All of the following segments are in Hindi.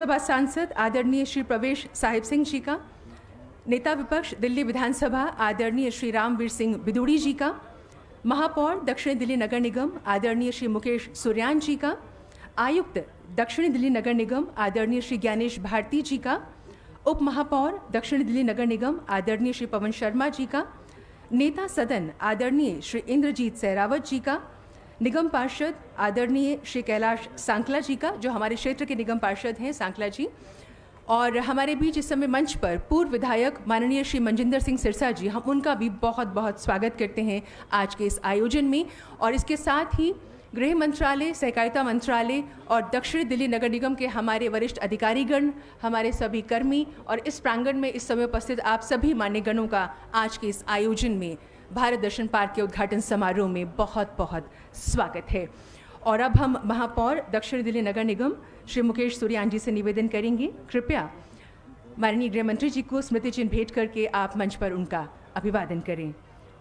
लोकसभा सांसद आदरणीय श्री प्रवेश साहिब सिंह जी का, नेता विपक्ष दिल्ली विधानसभा आदरणीय श्री रामवीर सिंह बिदूड़ी जी का, महापौर दक्षिणी दिल्ली नगर निगम आदरणीय श्री मुकेश सुरयान जी का, आयुक्त दक्षिणी दिल्ली नगर निगम आदरणीय श्री ज्ञानेश भारती जी का, उप महापौर दक्षिणी दिल्ली नगर निगम आदरणीय श्री पवन शर्मा जी का, नेता सदन आदरणीय श्री इंद्रजीत सहरावत जी का, निगम पार्षद आदरणीय श्री कैलाश सांकला जी का, जो हमारे क्षेत्र के निगम पार्षद हैं सांकला जी, और हमारे बीच इस समय मंच पर पूर्व विधायक माननीय श्री मनजिंदर सिंह सिरसा जी, हम उनका भी बहुत बहुत स्वागत करते हैं आज के इस आयोजन में। और इसके साथ ही गृह मंत्रालय, सहकारिता मंत्रालय और दक्षिणी दिल्ली नगर निगम के हमारे वरिष्ठ अधिकारीगण, हमारे सभी कर्मी और इस प्रांगण में इस समय उपस्थित आप सभी मान्यगणों का आज के इस आयोजन में भारत दर्शन पार्क के उद्घाटन समारोह में बहुत बहुत स्वागत है। और अब हम महापौर दक्षिणी दिल्ली नगर निगम श्री मुकेश सुरयान जी से निवेदन करेंगे, कृपया माननीय गृह मंत्री जी को स्मृति चिन्ह भेंट करके आप मंच पर उनका अभिवादन करें।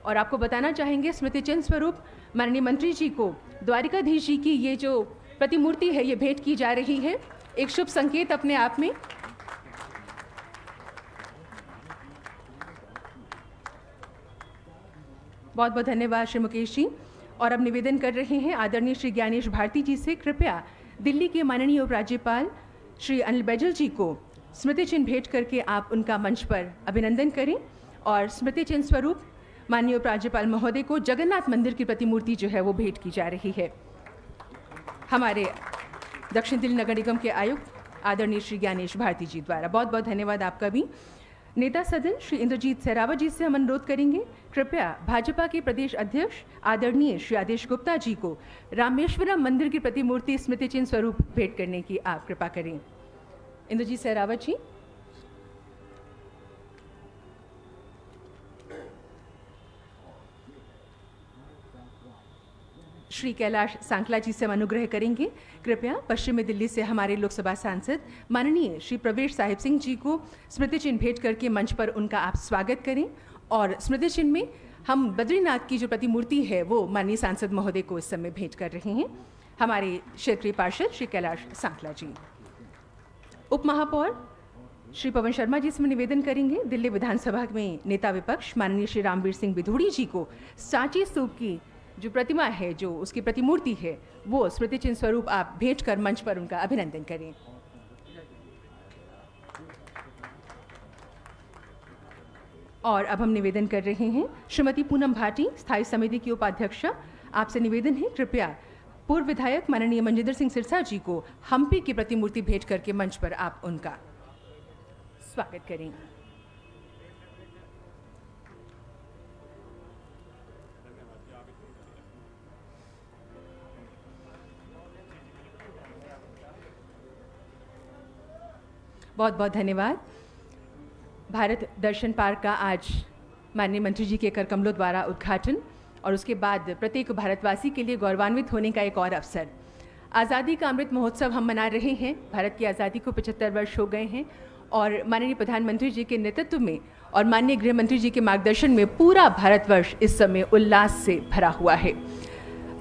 और आपको बताना चाहेंगे स्मृति चिन्ह स्वरूप माननीय मंत्री जी को द्वारिकाधीश जी की ये जो प्रतिमूर्ति है ये भेंट की जा रही है, एक शुभ संकेत अपने आप में। बहुत बहुत धन्यवाद श्री मुकेश जी। और अब निवेदन कर रहे हैं आदरणीय श्री ज्ञानेश भारती जी से, कृपया दिल्ली के माननीय उपराज्यपाल श्री अनिल बैजल जी को स्मृति चिन्ह भेंट करके आप उनका मंच पर अभिनंदन करें। और स्मृति चिन्ह स्वरूप माननीय उपराज्यपाल महोदय को जगन्नाथ मंदिर की प्रतिमूर्ति जो है वो भेंट की जा रही है। हमारे दक्षिण दिल्ली नगर निगम के आयुक्त आदरणीय श्री ज्ञानेश भारती जी द्वारा। बहुत बहुत धन्यवाद आपका भी। नेता सदन श्री इंद्रजीत सहरावत जी से हम अनुरोध करेंगे, कृपया भाजपा के प्रदेश अध्यक्ष आदरणीय श्री आदेश गुप्ता जी को रामेश्वरम मंदिर की प्रतिमूर्ति स्मृति चिन्ह स्वरूप भेंट करने की आप कृपा करें। इंद्रजीत सहरावत जी। श्री कैलाश सांकला जी से हम अनुग्रह करेंगे, कृपया पश्चिमी दिल्ली से हमारे लोकसभा सांसद माननीय श्री प्रवेश साहिब सिंह जी को स्मृति चिन्ह भेंट करके मंच पर उनका आप स्वागत करें। और स्मृति चिन्ह में हम बद्रीनाथ की जो प्रतिमूर्ति है वो माननीय सांसद महोदय को इस समय भेंट कर रहे हैं, हमारे क्षेत्रीय पार्षद श्री कैलाश सांकला जी। उप महापौर श्री पवन शर्मा जी से हम निवेदन करेंगे, दिल्ली विधानसभा में नेता विपक्ष माननीय श्री रामवीर सिंह बिधूड़ी जी को सांची स्तूप की जो प्रतिमा है, जो उसकी प्रतिमूर्ति है, वो स्मृति चिन्ह स्वरूप आप भेंट कर मंच पर उनका अभिनंदन करें। और अब हम निवेदन कर रहे हैं श्रीमती पूनम भाटी, स्थायी समिति की उपाध्यक्षा, आपसे निवेदन है, कृपया पूर्व विधायक माननीय मनजिंदर सिंह सिरसा जी को हम्पी की प्रतिमूर्ति भेंट करके मंच पर आप उनका स्वागत करें। बहुत बहुत धन्यवाद। भारत दर्शन पार्क का आज माननीय मंत्री जी के कर कमलों द्वारा उद्घाटन और उसके बाद प्रत्येक भारतवासी के लिए गौरवान्वित होने का एक और अवसर। आज़ादी का अमृत महोत्सव हम मना रहे हैं। भारत की आज़ादी को 75 वर्ष हो गए हैं और माननीय प्रधानमंत्री जी के नेतृत्व में और माननीय गृह मंत्री जी के मार्गदर्शन में पूरा भारतवर्ष इस समय उल्लास से भरा हुआ है।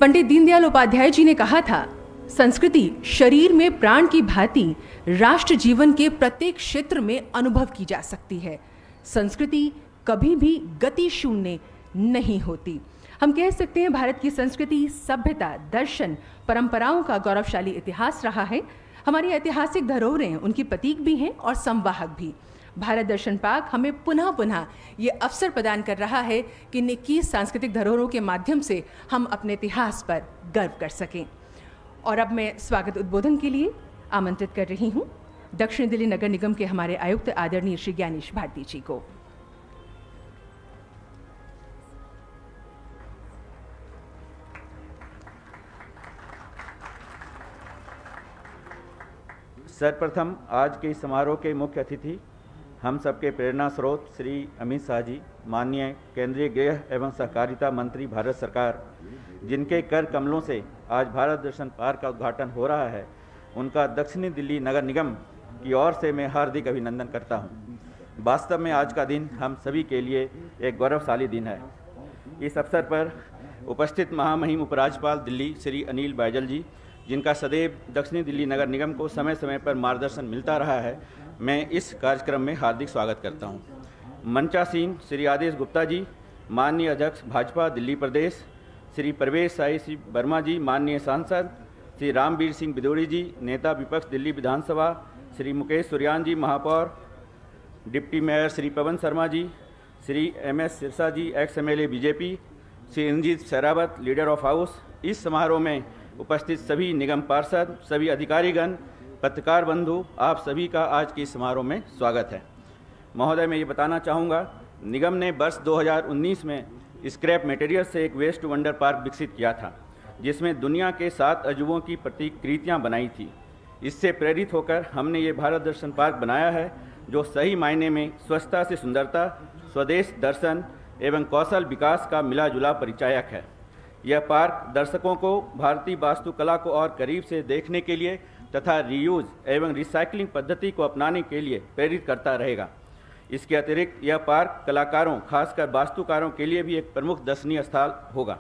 पंडित दीनदयाल उपाध्याय जी ने कहा था, संस्कृति शरीर में प्राण की भांति राष्ट्र जीवन के प्रत्येक क्षेत्र में अनुभव की जा सकती है। संस्कृति कभी भी गति शून्य नहीं होती। हम कह सकते हैं भारत की संस्कृति, सभ्यता, दर्शन, परंपराओं का गौरवशाली इतिहास रहा है। हमारी ऐतिहासिक धरोहरें उनकी प्रतीक भी हैं और संवाहक भी। भारत दर्शन पार्क हमें पुनः पुनः ये अवसर प्रदान कर रहा है कि इन 21 सांस्कृतिक धरोहरों के माध्यम से हम अपने इतिहास पर गर्व कर सकें। और अब मैं स्वागत उद्बोधन के लिए आमंत्रित कर रही हूं दक्षिण दिल्ली नगर निगम के हमारे आयुक्त आदरणीय श्री ज्ञानेश भारती जी को। सर्वप्रथम आज के इस समारोह के मुख्य अतिथि हम सबके प्रेरणा स्रोत श्री अमित शाह जी, माननीय केंद्रीय गृह एवं सहकारिता मंत्री भारत सरकार, जिनके कर कमलों से आज भारत दर्शन पार्क का उद्घाटन हो रहा है, उनका दक्षिणी दिल्ली नगर निगम की ओर से मैं हार्दिक अभिनंदन करता हूं। वास्तव में आज का दिन हम सभी के लिए एक गौरवशाली दिन है। इस अवसर पर उपस्थित महामहिम उपराज्यपाल दिल्ली श्री अनिल बैजल जी, जिनका सदैव दक्षिणी दिल्ली नगर निगम को समय समय पर मार्गदर्शन मिलता रहा है, मैं इस कार्यक्रम में हार्दिक स्वागत करता हूं। मंचासीन श्री आदेश गुप्ता जी, माननीय अध्यक्ष भाजपा दिल्ली प्रदेश, श्री प्रवेश साई श्री वर्मा जी, माननीय सांसद, श्री रामवीर सिंह बिदोड़ी जी, नेता विपक्ष दिल्ली विधानसभा, श्री मुकेश सुरयान जी, महापौर, deputy mayor Shri Pawan Sharma ji, Shri MS Sirsa ji, ex MLA BJP, Shri Indrajit Sherawat, leader of house. इस समारोह में उपस्थित सभी निगम पार्षद, सभी अधिकारीगण, पत्रकार बंधु, आप सभी का आज के समारोह में स्वागत है। महोदय, मैं ये बताना चाहूँगा, निगम ने वर्ष 2019 में स्क्रैप मटेरियल से एक वेस्ट टू वंडर पार्क विकसित किया था, जिसमें दुनिया के 7 अजूबों की प्रतिकृतियाँ बनाई थी। इससे प्रेरित होकर हमने ये भारत दर्शन पार्क बनाया है, जो सही मायने में स्वच्छता से सुंदरता, स्वदेश दर्शन एवं कौशल विकास का मिला जुला परिचायक है। यह पार्क दर्शकों को भारतीय वास्तुकला को और करीब से देखने के लिए तथा रीयूज एवं रिसाइकलिंग पद्धति को अपनाने के लिए प्रेरित करता रहेगा। इसके अतिरिक्त यह पार्क कलाकारों, खासकर वास्तुकारों के लिए भी एक प्रमुख दर्शनीय स्थल होगा।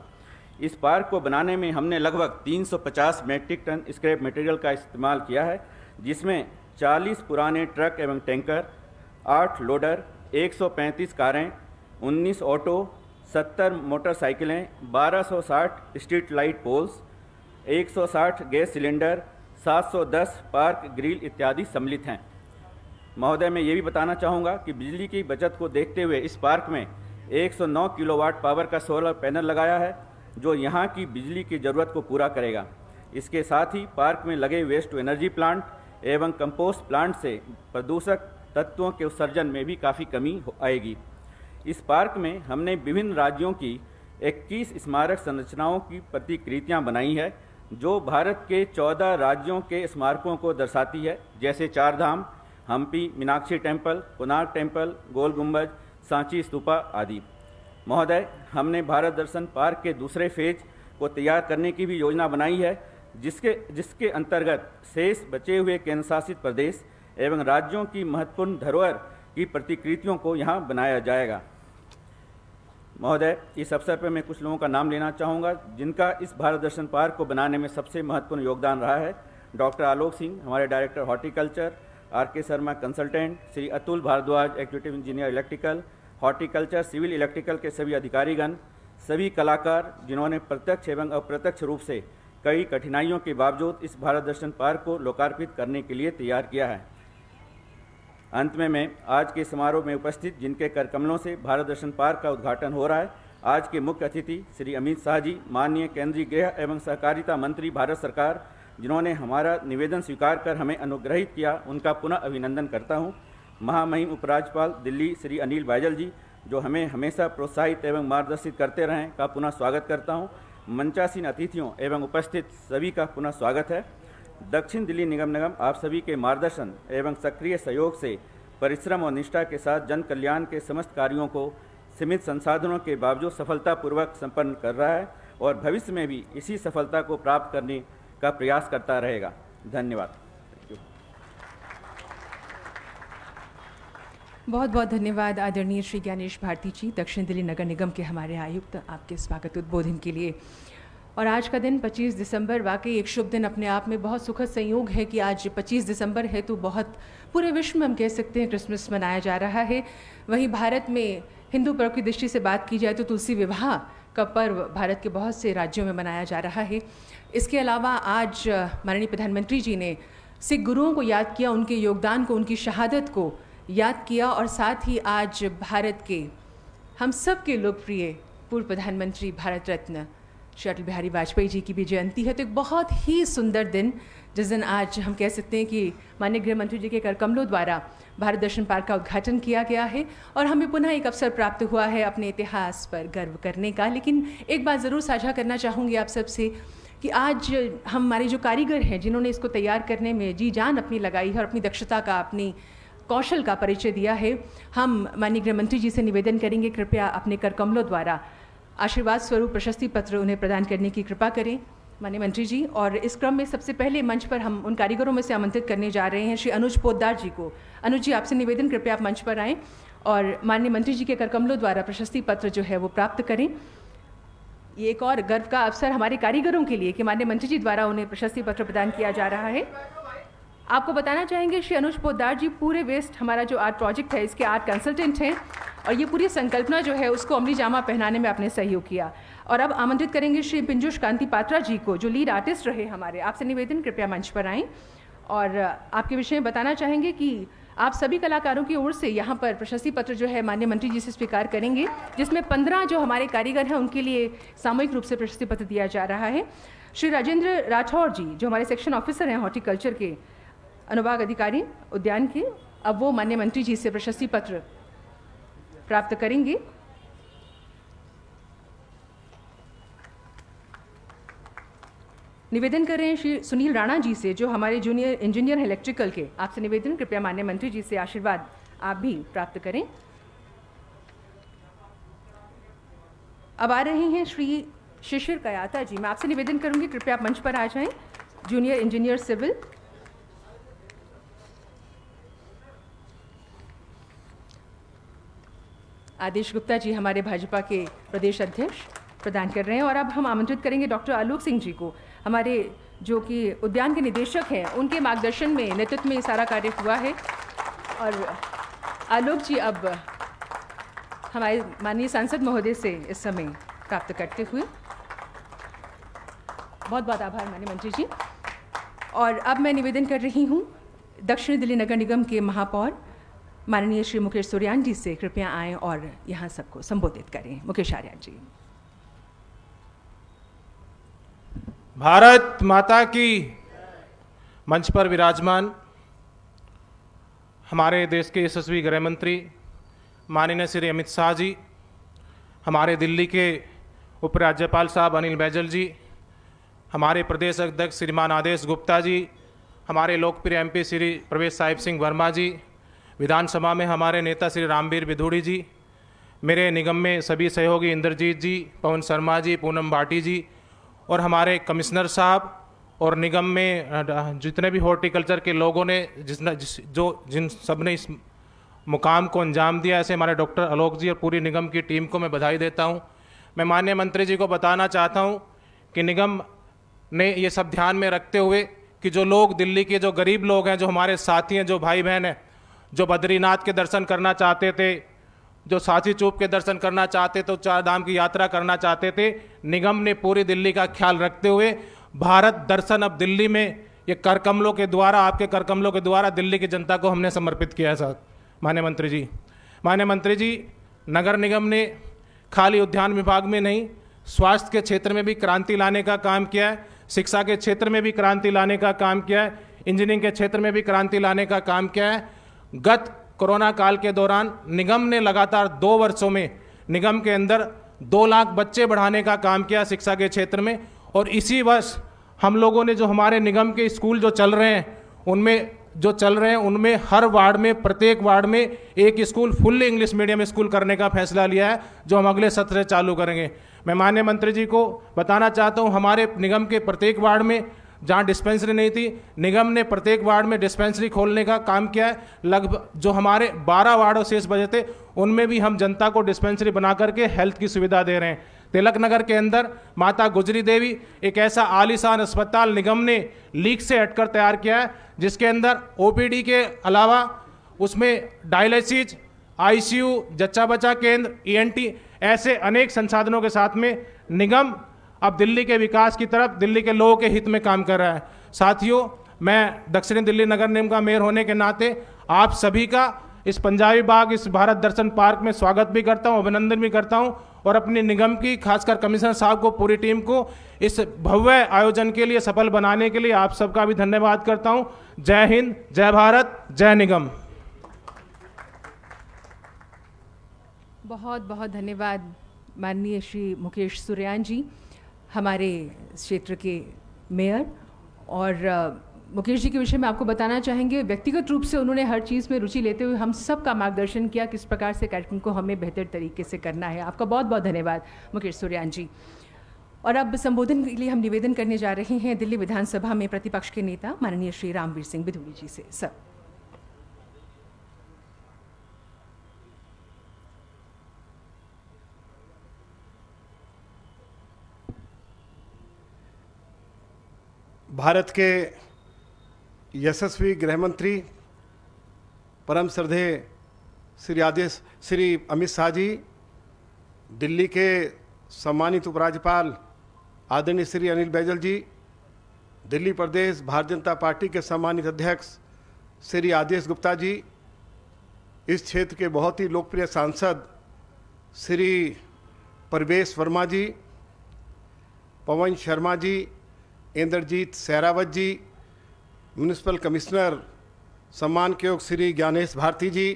इस पार्क को बनाने में हमने लगभग 350 मीट्रिक टन स्क्रैप मटेरियल का इस्तेमाल किया है, जिसमें 40 पुराने ट्रक एवं टैंकर, 8 लोडर, 135 कारें, 19 ऑटो, 70 मोटरसाइकिलें, 1260 street light poles, 160 gas cylinder, 710 park grill इत्यादि सम्मिलित हैं। महोदय, मैं ये भी बताना चाहूँगा कि बिजली की बचत को देखते हुए इस पार्क में 109 किलोवाट पावर का सोलर पैनल लगाया है, जो यहाँ की बिजली की ज़रूरत को पूरा करेगा। इसके साथ ही पार्क में लगे वेस्ट टू एनर्जी प्लांट एवं कंपोस्ट प्लांट से प्रदूषक तत्वों के उत्सर्जन में भी काफ़ी कमी आएगी। इस पार्क में हमने विभिन्न राज्यों की 21 स्मारक संरचनाओं की प्रतिकृतियाँ बनाई है, जो भारत के 14 राज्यों के स्मारकों को दर्शाती है, जैसे 4 धाम, हम्पी, मीनाक्षी टेम्पल, कोणार्क टेम्पल, गोल गुंबज, सांची स्तूपा आदि। महोदय, हमने भारत दर्शन पार्क के दूसरे फेज को तैयार करने की भी योजना बनाई है, जिसके अंतर्गत शेष बचे हुए केंद्रशासित प्रदेश एवं राज्यों की महत्वपूर्ण धरोहर की प्रतिकृतियों को यहाँ बनाया जाएगा। महोदय, इस अवसर पर मैं कुछ लोगों का नाम लेना चाहूँगा, जिनका इस भारत दर्शन पार्क को बनाने में सबसे महत्वपूर्ण योगदान रहा है। डॉक्टर आलोक सिंह, हमारे director horticulture, RK Sharma consultant, Shri Atul Bhardwaj, executive engineer electrical, horticulture, civil electrical के सभी अधिकारीगण, सभी कलाकार, जिन्होंने प्रत्यक्ष एवं अप्रत्यक्ष रूप से कई कठिनाइयों के बावजूद इस भारत दर्शन पार्क को लोकार्पित करने के लिए तैयार किया है। अंत में मैं आज के समारोह में उपस्थित जिनके कर कमलों से भारत दर्शन पार्क का उद्घाटन हो रहा है, आज के मुख्य अतिथि श्री अमित शाह जी, माननीय केंद्रीय गृह एवं सहकारिता मंत्री भारत सरकार, जिन्होंने हमारा निवेदन स्वीकार कर हमें अनुग्रहित किया, उनका पुनः अभिनंदन करता हूं। महामहिम उपराज्यपाल दिल्ली श्री अनिल बैजल जी, जो हमें हमेशा प्रोत्साहित एवं मार्गदर्शित करते रहें, का पुनः स्वागत करता हूं। मंचासीन अतिथियों एवं उपस्थित सभी का पुनः स्वागत है। दक्षिण दिल्ली निगम आप सभी के मार्गदर्शन एवं सक्रिय सहयोग से परिश्रम और निष्ठा के साथ जन कल्याण के समस्त कार्यों को सीमित संसाधनों के बावजूद सफलतापूर्वक संपन्न कर रहा है और भविष्य में भी इसी सफलता को प्राप्त करने का प्रयास करता रहेगा। धन्यवाद। बहुत बहुत धन्यवाद आदरणीय श्री ज्ञानेश भारती जी, दक्षिण दिल्ली नगर निगम के हमारे आयुक्त, आपके स्वागत उद्बोधन के लिए। और आज का दिन 25 दिसंबर वाकई एक शुभ दिन अपने आप में, बहुत सुखद संयोग है कि आज 25 दिसंबर है, तो बहुत पूरे विश्व में हम कह सकते हैं क्रिसमस मनाया जा रहा है। वहीं भारत में हिंदू पर्व की दृष्टि से बात की जाए तो तुलसी विवाह का पर्व भारत के बहुत से राज्यों में मनाया जा रहा है। इसके अलावा आज माननीय प्रधानमंत्री जी ने सिख गुरुओं को याद किया, उनके योगदान को, उनकी शहादत को याद किया, और साथ ही आज भारत के हम सब के लोकप्रिय पूर्व प्रधानमंत्री भारत रत्न श्री अटल बिहारी वाजपेयी जी की भी जयंती है। तो एक बहुत ही सुंदर दिन, जिस दिन आज हम कह सकते हैं कि माननीय गृह मंत्री जी के कर कमलों द्वारा भारत दर्शन पार्क का उद्घाटन किया गया है और हमें पुनः एक अवसर प्राप्त हुआ है अपने इतिहास पर गर्व करने का। लेकिन एक बात ज़रूर साझा करना चाहूँगी आप सबसे कि आज हमारे जो कारीगर हैं, जिन्होंने इसको तैयार करने में जी जान अपनी लगाई है और अपनी दक्षता का, अपनी कौशल का परिचय दिया है, हम माननीय गृह मंत्री जी से निवेदन करेंगे कृपया अपने कर कमलों द्वारा आशीर्वाद स्वरूप प्रशस्ति पत्र उन्हें प्रदान करने की कृपा करें माननीय मंत्री जी। और इस क्रम में सबसे पहले मंच पर हम उन कारीगरों में से आमंत्रित करने जा रहे हैं श्री अनुज पोद्दार जी को। अनुज जी, आपसे निवेदन कृपया आप मंच पर आएँ और माननीय मंत्री जी के कर कमलों द्वारा प्रशस्ति पत्र जो है वो प्राप्त करें। ये एक और गर्व का अवसर हमारे कारीगरों के लिए कि माननीय मंत्री जी द्वारा उन्हें प्रशस्ति पत्र प्रदान किया जा रहा है। आपको बताना चाहेंगे श्री अनुज पोद्दार जी पूरे वेस्ट हमारा जो आर्ट प्रोजेक्ट है इसके आर्ट कंसल्टेंट हैं और ये पूरी संकल्पना जो है उसको अमली जामा पहनाने में आपने सहयोग किया। और अब आमंत्रित करेंगे श्री पिंजुष कांति पात्रा जी को जो लीड आर्टिस्ट रहे हमारे। आपसे निवेदन कृपया मंच पर आएँ और आपके विषय में बताना चाहेंगे कि आप सभी कलाकारों की ओर से यहाँ पर प्रशस्ति पत्र जो है माननीय मंत्री जी से स्वीकार करेंगे, जिसमें 15 जो हमारे कारीगर हैं उनके लिए सामूहिक रूप से प्रशस्ति पत्र दिया जा रहा है। श्री राजेंद्र राठौर जी जो हमारे सेक्शन ऑफिसर हैं हॉर्टिकल्चर के, अनुभाग अधिकारी उद्यान के, अब वो माननीय मंत्री जी से प्रशस्ति पत्र प्राप्त करेंगे। निवेदन कर रहे हैं श्री सुनील राणा जी से जो हमारे जूनियर इंजीनियर हैं इलेक्ट्रिकल के। आपसे निवेदन कृपया माननीय मंत्री जी से आशीर्वाद आप भी प्राप्त करें। अब आ रहे हैं श्री शिशिर कयाता जी। मैं आपसे निवेदन करूंगी कृपया आप मंच पर आ जाएं, जूनियर इंजीनियर सिविल। आदेश गुप्ता जी हमारे भाजपा के प्रदेश अध्यक्ष प्रदान कर रहे हैं। और अब हम आमंत्रित करेंगे डॉक्टर आलोक सिंह जी को, हमारे जो कि उद्यान के निदेशक हैं, उनके मार्गदर्शन में नेतृत्व में सारा कार्य हुआ है। और आलोक जी अब हमारे माननीय सांसद महोदय से इस समय प्राप्त करते हुए बहुत बहुत आभार माननीय मंत्री जी। और अब मैं निवेदन कर रही हूँ दक्षिण दिल्ली नगर निगम के महापौर माननीय श्री मुकेश सुरयान जी से कृपया आएँ और यहाँ सबको संबोधित करें। मुकेश आर्यन जी। भारत माता की मंच पर विराजमान हमारे देश के यशस्वी गृह मंत्री माननीय श्री अमित शाह जी, हमारे दिल्ली के उपराज्यपाल साहब अनिल बैजल जी, हमारे प्रदेश अध्यक्ष श्रीमान आदेश गुप्ता जी, हमारे लोकप्रिय एमपी श्री प्रवेश साहिब सिंह वर्मा जी, विधानसभा में हमारे नेता श्री रामवीर बिधूड़ी जी, मेरे निगम में सभी सहयोगी इंद्रजीत जी, पवन शर्मा जी, पूनम भाटी जी और हमारे कमिश्नर साहब और निगम में जितने भी हॉर्टिकल्चर के लोगों ने जिन सब ने इस मुकाम को अंजाम दिया, ऐसे हमारे डॉक्टर आलोक जी और पूरी निगम की टीम को मैं बधाई देता हूं। मैं माननीय मंत्री जी को बताना चाहता हूं कि निगम ने ये सब ध्यान में रखते हुए कि जो लोग दिल्ली के जो गरीब लोग हैं, जो हमारे साथी हैं, जो भाई बहन हैं, जो बद्रीनाथ के दर्शन करना चाहते थे, जो सांची चूप के दर्शन करना चाहते तो 4 धाम की यात्रा करना चाहते थे, निगम ने पूरी दिल्ली का ख्याल रखते हुए भारत दर्शन अब दिल्ली में ये कर कमलों के द्वारा, आपके कर कमलों के द्वारा दिल्ली की जनता को हमने समर्पित किया है। साहब माननीय मंत्री जी, नगर निगम ने खाली उद्यान विभाग में नहीं, स्वास्थ्य के क्षेत्र में भी क्रांति लाने का काम किया है, शिक्षा के क्षेत्र में भी क्रांति लाने का काम किया है, इंजीनियरिंग के क्षेत्र में भी क्रांति लाने का काम किया है। गत कोरोना काल के दौरान निगम ने लगातार 2 वर्षों में निगम के अंदर 2 लाख बच्चे बढ़ाने का काम किया शिक्षा के क्षेत्र में। और इसी वर्ष हम लोगों ने जो हमारे निगम के स्कूल जो चल रहे हैं उनमें हर वार्ड में, प्रत्येक वार्ड में एक school fully English medium school करने का फैसला लिया है, जो हम अगले सत्र से चालू करेंगे। मैं माननीय मंत्री जी को बताना चाहता हूँ, हमारे निगम के प्रत्येक वार्ड में जहाँ डिस्पेंसरी नहीं थी, निगम ने प्रत्येक वार्ड में डिस्पेंसरी खोलने का काम किया है। लगभग जो हमारे 12 वार्ड शेष बचे थे उनमें भी हम जनता को डिस्पेंसरी बना करके हेल्थ की सुविधा दे रहे हैं। तिलक नगर के अंदर माता गुजरी देवी एक ऐसा आलीशान अस्पताल निगम ने लीक से हटकर तैयार किया है, जिसके अंदर ओपीडी के अलावा उसमें डायलिसिस, आईसीयू, जच्चा बच्चा केंद्र, ईएनटी ऐसे अनेक संसाधनों के साथ में निगम अब दिल्ली के विकास की तरफ, दिल्ली के लोगों के हित में काम कर रहा है। साथियों, मैं दक्षिणी दिल्ली नगर निगम का मेयर होने के नाते आप सभी का इस पंजाबी बाग, इस भारत दर्शन पार्क में स्वागत भी करता हूं, अभिनंदन भी करता हूं और अपनी निगम की खासकर कमिश्नर साहब को, पूरी टीम को इस भव्य आयोजन के लिए सफल बनाने के लिए आप सबका भी धन्यवाद करता हूं। जय हिंद, जय भारत, जय निगम। बहुत बहुत धन्यवाद माननीय श्री मुकेश सुरयान जी, हमारे क्षेत्र के मेयर। और मुकेश जी के विषय में आपको बताना चाहेंगे, व्यक्तिगत रूप से उन्होंने हर चीज़ में रुचि लेते हुए हम सब का मार्गदर्शन किया किस प्रकार से कार्यक्रम को हमें बेहतर तरीके से करना है। आपका बहुत बहुत धन्यवाद मुकेश सुरयान जी। और अब संबोधन के लिए हम निवेदन करने जा रहे हैं दिल्ली विधानसभा में प्रतिपक्ष के नेता माननीय श्री रामवीर सिंह बिधूड़ी जी से। सर। भारत के यशस्वी गृह मंत्री परम श्रद्धेय श्री अमित शाह जी, दिल्ली के सम्मानित उपराज्यपाल आदरणीय श्री अनिल बैजल जी, दिल्ली प्रदेश भारतीय जनता पार्टी के सम्मानित अध्यक्ष श्री आदेश गुप्ता जी, इस क्षेत्र के बहुत ही लोकप्रिय सांसद श्री प्रवेश वर्मा जी, पवन शर्मा जी, इंद्रजीत सहरावत जी, म्यूनिसिपल कमिश्नर सम्मान के योग श्री ज्ञानेश भारती जी,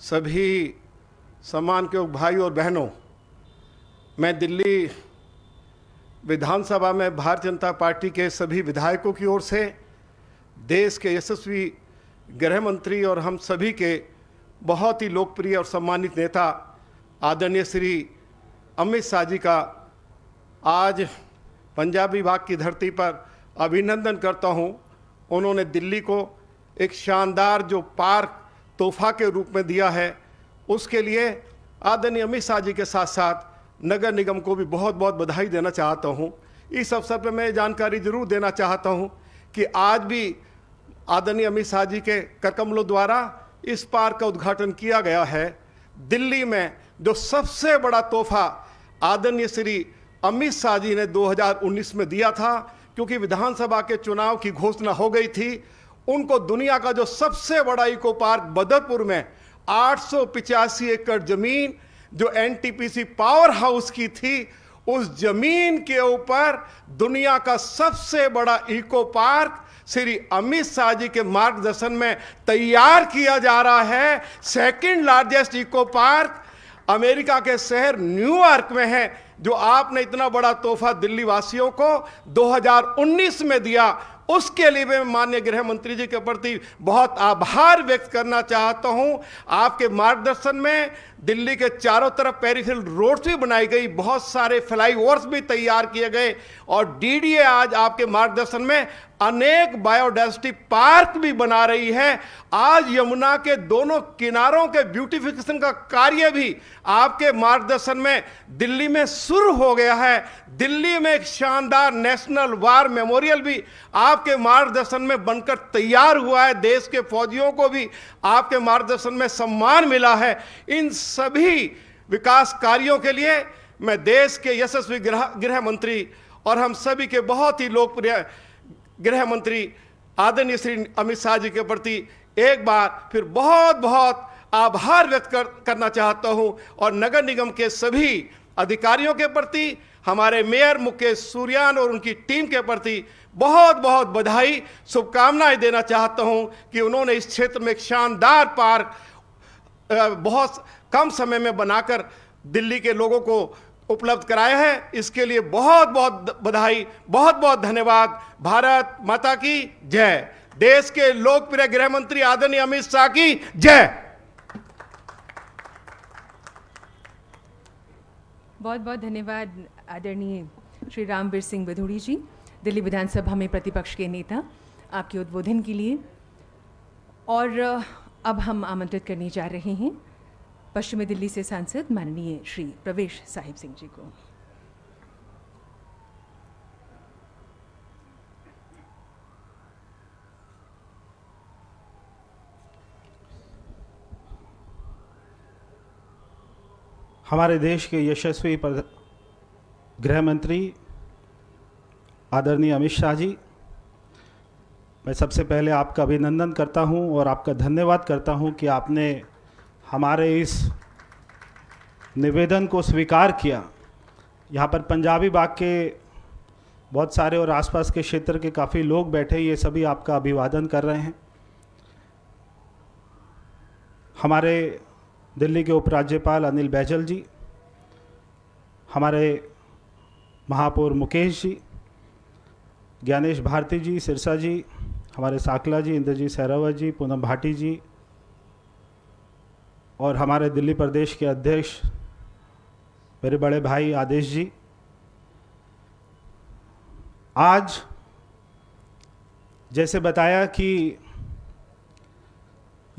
सभी सम्मान के योग भाई और बहनों, मैं दिल्ली विधानसभा में भारतीय जनता पार्टी के सभी विधायकों की ओर से देश के यशस्वी गृह मंत्री और हम सभी के बहुत ही लोकप्रिय और सम्मानित नेता आदरणीय श्री अमित शाह जी का आज पंजाबी बाग की धरती पर अभिनंदन करता हूं। उन्होंने दिल्ली को एक शानदार जो पार्क तोहफा के रूप में दिया है, उसके लिए आदरणीय अमित शाह जी के साथ साथ नगर निगम को भी बहुत बहुत बधाई देना चाहता हूं। इस अवसर पर मैं जानकारी जरूर देना चाहता हूं कि आज भी आदरणीय अमित शाह जी के करकमलों द्वारा इस पार्क का उद्घाटन किया गया है। दिल्ली में जो सबसे बड़ा तोहफा आदरणीय श्री अमित शाह जी ने 2019 में दिया था, क्योंकि विधानसभा के चुनाव की घोषणा हो गई थी, उनको दुनिया का जो सबसे बड़ा इको पार्क बदरपुर में 885 एकड़ जमीन जो एनटीपीसी पावर हाउस की थी, उस जमीन के ऊपर दुनिया का सबसे बड़ा इको पार्क श्री अमित शाह जी के मार्गदर्शन में तैयार किया जा रहा है। Second largest eco park America के शहर न्यूयॉर्क में है, जो आपने इतना बड़ा तोहफा दिल्ली वासियों को 2019 में दिया। उसके लिए मैं माननीय गृह मंत्री जी के प्रति बहुत आभार व्यक्त करना चाहता हूं। आपके मार्गदर्शन में दिल्ली के चारों तरफ पेरिफेरल रोड्स भी बनाई गई, बहुत सारे फ्लाईओवर्स भी तैयार किए गए, और डीडीए आज आपके मार्गदर्शन में अनेक बायोडायवर्सिटी पार्क भी बना रही है। आज यमुना के दोनों किनारों के ब्यूटिफिकेशन का कार्य भी आपके मार्गदर्शन में दिल्ली में शुरू हो गया है। दिल्ली में एक शानदार नेशनल वार मेमोरियल भी आपके मार्गदर्शन में बनकर तैयार हुआ है। देश के फौजियों को भी आपके मार्गदर्शन में सम्मान मिला है। इन सभी विकास कार्यों के लिए मैं देश के यशस्वी गृह मंत्री और हम सभी के बहुत ही लोकप्रिय गृह मंत्री आदरणीय श्री अमित शाह जी के प्रति एक बार फिर बहुत बहुत आभार व्यक्त करना चाहता हूं, और नगर निगम के सभी अधिकारियों के प्रति, हमारे मेयर मुकेश सूर्यान और उनकी टीम के प्रति बहुत बहुत बधाई शुभकामनाएं देना चाहता हूं कि उन्होंने इस क्षेत्र में एक शानदार पार्क बहुत कम समय में बनाकर दिल्ली के लोगों को उपलब्ध कराया है। इसके लिए बहुत बहुत बधाई, बहुत बहुत धन्यवाद। भारत माता की जय। देश के लोकप्रिय गृह मंत्री आदरणीय अमित शाह की जय। बहुत बहुत धन्यवाद आदरणीय श्री रामवीर सिंह बिधूड़ी जी, दिल्ली विधानसभा में प्रतिपक्ष के नेता, आपके उद्बोधन के लिए। और अब हम आमंत्रित करने जा रहे हैं पश्चिमी दिल्ली से सांसद माननीय श्री प्रवेश साहिब सिंह जी को। हमारे देश के यशस्वी गृह मंत्री आदरणीय अमित शाह जी, मैं सबसे पहले आपका अभिनंदन करता हूं और आपका धन्यवाद करता हूं कि आपने हमारे इस निवेदन को स्वीकार किया। यहाँ पर पंजाबी बाग के बहुत सारे और आसपास के क्षेत्र के काफ़ी लोग बैठे, ये सभी आपका अभिवादन कर रहे हैं। हमारे दिल्ली के उपराज्यपाल अनिल बैजल जी, हमारे महापौर मुकेश जी, ज्ञानेश भारती जी, सिरसा जी, हमारे साकला जी, इंद्रजीत सहरावत जी, पूनम भाटी जी, और हमारे दिल्ली प्रदेश के अध्यक्ष मेरे बड़े भाई आदेश जी। आज जैसे बताया कि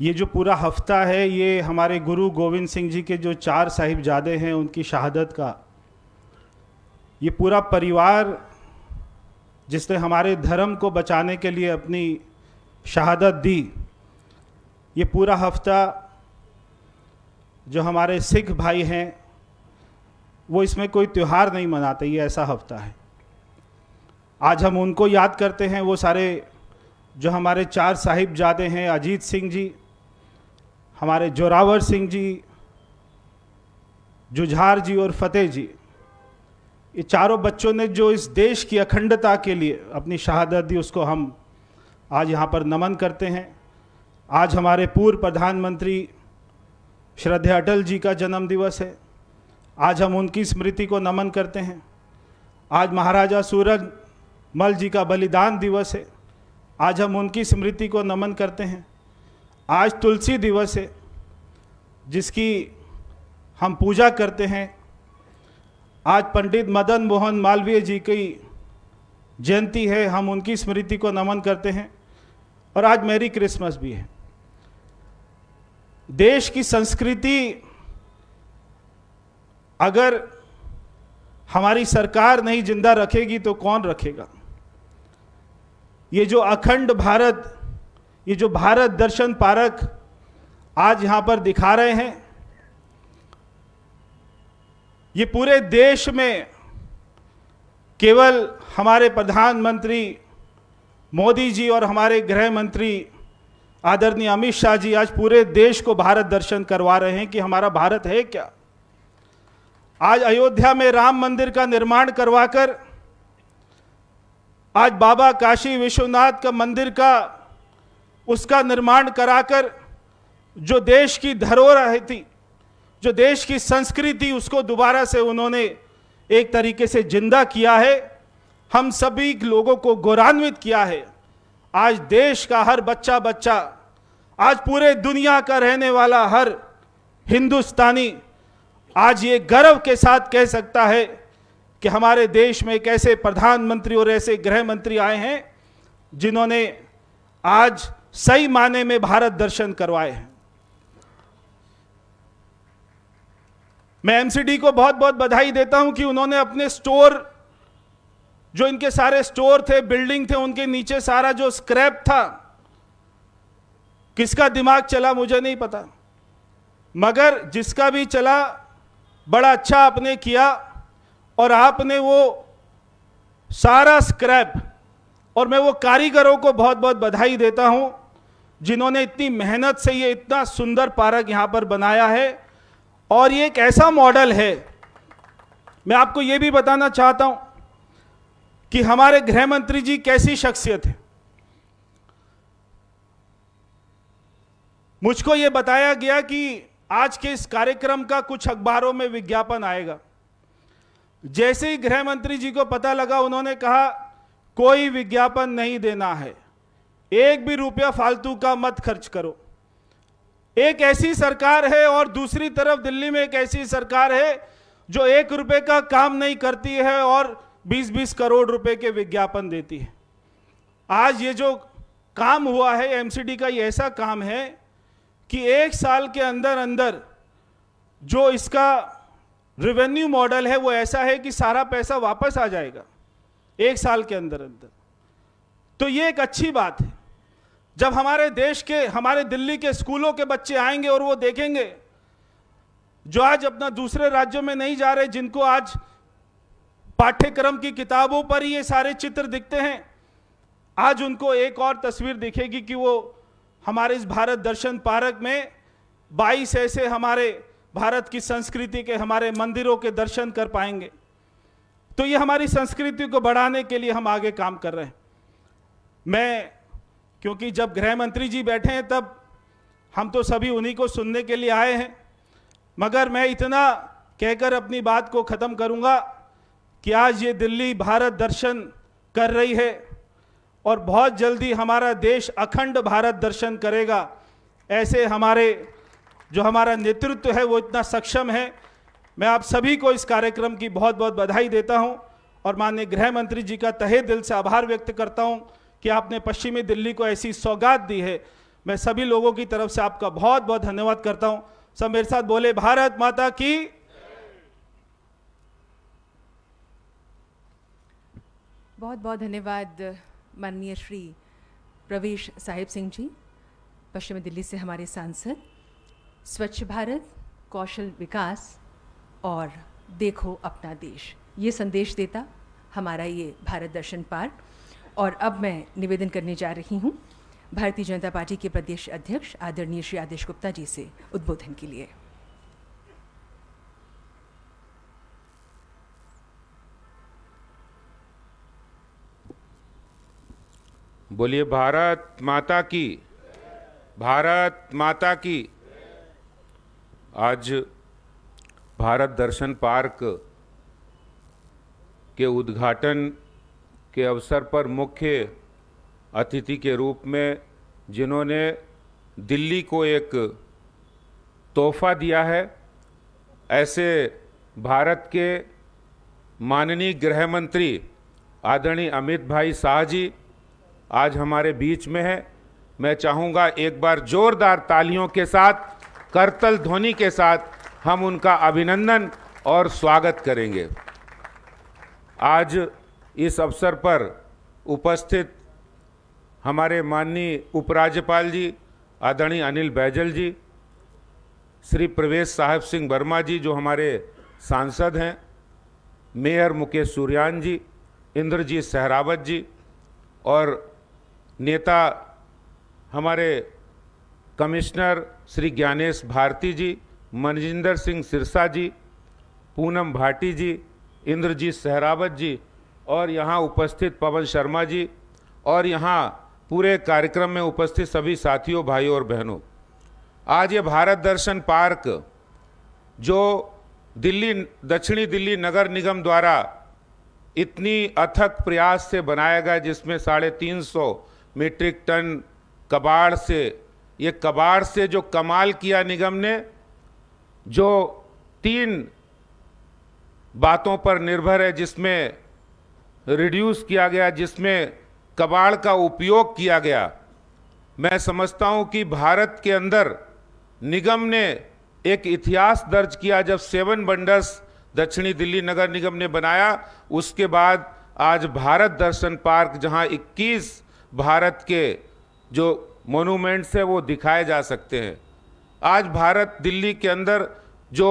ये जो पूरा हफ्ता है, ये हमारे गुरु गोविंद सिंह जी के जो 4 साहिबजादे हैं, उनकी शहादत का ये पूरा परिवार जिसने हमारे धर्म को बचाने के लिए अपनी शहादत दी। ये पूरा हफ्ता जो हमारे सिख भाई हैं वो इसमें कोई त्यौहार नहीं मनाते, ये ऐसा हफ्ता है। आज हम उनको याद करते हैं, वो सारे जो हमारे 4 साहिबजादे हैं, अजीत सिंह जी, हमारे जोरावर सिंह जी, जुझार जी और फतेह जी। ये चारों बच्चों ने जो इस देश की अखंडता के लिए अपनी शहादत दी, उसको हम आज यहाँ पर नमन करते हैं। आज हमारे पूर्व प्रधानमंत्री श्रद्धेय अटल जी का जन्म दिवस है। आज हम उनकी स्मृति को नमन करते हैं। आज महाराजा सूरजमल जी का बलिदान दिवस है। आज हम उनकी स्मृति को नमन करते हैं। आज तुलसी दिवस है जिसकी हम पूजा करते हैं। आज पंडित मदन मोहन मालवीय जी की जयंती है, हम उनकी स्मृति को नमन करते हैं। और आज मैरी क्रिसमस भी है। देश की संस्कृति अगर हमारी सरकार नहीं जिंदा रखेगी तो कौन रखेगा? ये जो अखंड भारत, ये जो भारत दर्शन पारक आज यहां पर दिखा रहे हैं, ये पूरे देश में केवल हमारे प्रधानमंत्री मोदी जी और हमारे गृह मंत्री आदरणीय अमित शाह जी आज पूरे देश को भारत दर्शन करवा रहे हैं कि हमारा भारत है क्या। आज अयोध्या में राम मंदिर का निर्माण करवाकर, आज बाबा काशी विश्वनाथ का मंदिर का उसका निर्माण कराकर जो देश की धरोहर थी, जो देश की संस्कृति, उसको दोबारा से उन्होंने एक तरीके से जिंदा किया है। हम सभी लोगों को गौरवान्वित किया है। आज देश का हर बच्चा, आज पूरे दुनिया का रहने वाला हर हिंदुस्तानी आज ये गर्व के साथ कह सकता है कि हमारे देश में एक ऐसे प्रधानमंत्री और ऐसे गृह मंत्री आए हैं जिन्होंने आज सही माने में भारत दर्शन करवाए हैं। मैं एमसीडी को बहुत बहुत बधाई देता हूं कि उन्होंने अपने स्टोर, जो इनके सारे स्टोर थे, बिल्डिंग थे, उनके नीचे सारा जो स्क्रैप था, किसका दिमाग चला मुझे नहीं पता, मगर जिसका भी चला बड़ा अच्छा आपने किया। और आपने वो सारा स्क्रैप, और मैं वो कारीगरों को बहुत बहुत बधाई देता हूं जिन्होंने इतनी मेहनत से ये इतना सुंदर पार्क यहां पर बनाया है। और ये एक ऐसा मॉडल है, मैं आपको ये भी बताना चाहता हूं कि हमारे गृह मंत्री जी कैसी शख्सियत है। मुझको ये बताया गया कि आज के इस कार्यक्रम का कुछ अखबारों में विज्ञापन आएगा। जैसे ही गृह मंत्री जी को पता लगा, उन्होंने कहा कोई विज्ञापन नहीं देना है, 1 भी रुपया फालतू का मत खर्च करो। एक ऐसी सरकार है और दूसरी तरफ दिल्ली में एक ऐसी सरकार है जो 1 रुपए का काम नहीं करती है और 20-20 करोड़ रुपए के विज्ञापन देती है। आज ये जो काम हुआ है एमसीडी का, ये ऐसा काम है कि 1 साल के अंदर अंदर जो इसका रेवेन्यू मॉडल है वो ऐसा है कि सारा पैसा वापस आ जाएगा 1 साल के अंदर अंदर। तो ये एक अच्छी बात है। जब हमारे देश के, हमारे दिल्ली के स्कूलों के बच्चे आएंगे और वो देखेंगे जो आज अपना दूसरे राज्यों में नहीं जा रहे, जिनको आज पाठ्यक्रम की किताबों पर ही ये सारे चित्र दिखते हैं, आज उनको एक और तस्वीर दिखेगी कि वो हमारे इस भारत दर्शन पार्क में 22 ऐसे हमारे भारत की संस्कृति के, हमारे मंदिरों के दर्शन कर पाएंगे। तो ये हमारी संस्कृति को बढ़ाने के लिए हम आगे काम कर रहे हैं। मैं, क्योंकि जब गृह मंत्री जी बैठे हैं तब हम तो सभी उन्हीं को सुनने के लिए आए हैं, मगर मैं इतना कहकर अपनी बात को ख़त्म करूंगा कि आज ये दिल्ली भारत दर्शन कर रही है और बहुत जल्दी हमारा देश अखंड भारत दर्शन करेगा। ऐसे हमारे जो हमारा नेतृत्व है वो इतना सक्षम है। मैं आप सभी को इस कार्यक्रम की बहुत बहुत बधाई देता हूं और माननीय गृह मंत्री जी का तहे दिल से आभार व्यक्त करता हूं कि आपने पश्चिमी दिल्ली को ऐसी सौगात दी है। मैं सभी लोगों की तरफ से आपका बहुत बहुत धन्यवाद करता हूं। सब मेरे साथ बोले, भारत माता की। बहुत बहुत धन्यवाद माननीय श्री प्रवेश साहिब सिंह जी, पश्चिमी दिल्ली से हमारे सांसद। स्वच्छ भारत, कौशल विकास और देखो अपना देश, ये संदेश देता हमारा ये भारत दर्शन पार्क। और अब मैं निवेदन करने जा रही हूँ भारतीय जनता पार्टी के प्रदेश अध्यक्ष आदरणीय श्री आदेश गुप्ता जी से उद्बोधन के लिए। बोलिए भारत माता की, भारत माता की। आज भारत दर्शन पार्क के उद्घाटन के अवसर पर मुख्य अतिथि के रूप में जिन्होंने दिल्ली को एक तोहफा दिया है, ऐसे भारत के माननीय गृह मंत्री आदरणीय अमित भाई शाह जी आज हमारे बीच में है। मैं चाहूँगा एक बार जोरदार तालियों के साथ, करतल ध्वनि के साथ हम उनका अभिनंदन और स्वागत करेंगे। आज इस अवसर पर उपस्थित हमारे माननीय उपराज्यपाल जी आदरणीय अनिल बैजल जी, श्री प्रवेश साहिब सिंह वर्मा जी जो हमारे सांसद हैं, मेयर मुकेश सूर्यान जी, इंद्रजीत सहरावत जी और नेता हमारे कमिश्नर श्री ज्ञानेश भारती जी, मनजिंदर सिंह सिरसा जी, पूनम भाटी जी, इंद्रजीत सहरावत जी और यहाँ उपस्थित पवन शर्मा जी और यहाँ पूरे कार्यक्रम में उपस्थित सभी साथियों, भाइयों और बहनों। आज ये भारत दर्शन पार्क जो दिल्ली, दक्षिणी दिल्ली नगर निगम द्वारा इतनी अथक प्रयास से बनाया गया, जिसमें 350 मीट्रिक टन कबाड़ से, ये कबाड़ से जो कमाल किया निगम ने, जो 3 बातों पर निर्भर है, जिसमें रिड्यूस किया गया, जिसमें कबाड़ का उपयोग किया गया। मैं समझता हूं कि भारत के अंदर निगम ने एक इतिहास दर्ज किया। जब 7 वंडर्स दक्षिणी दिल्ली नगर निगम ने बनाया, उसके बाद आज भारत दर्शन पार्क, जहां 21 भारत के जो मोनूमेंट्स है वो दिखाए जा सकते हैं। आज भारत दिल्ली के अंदर जो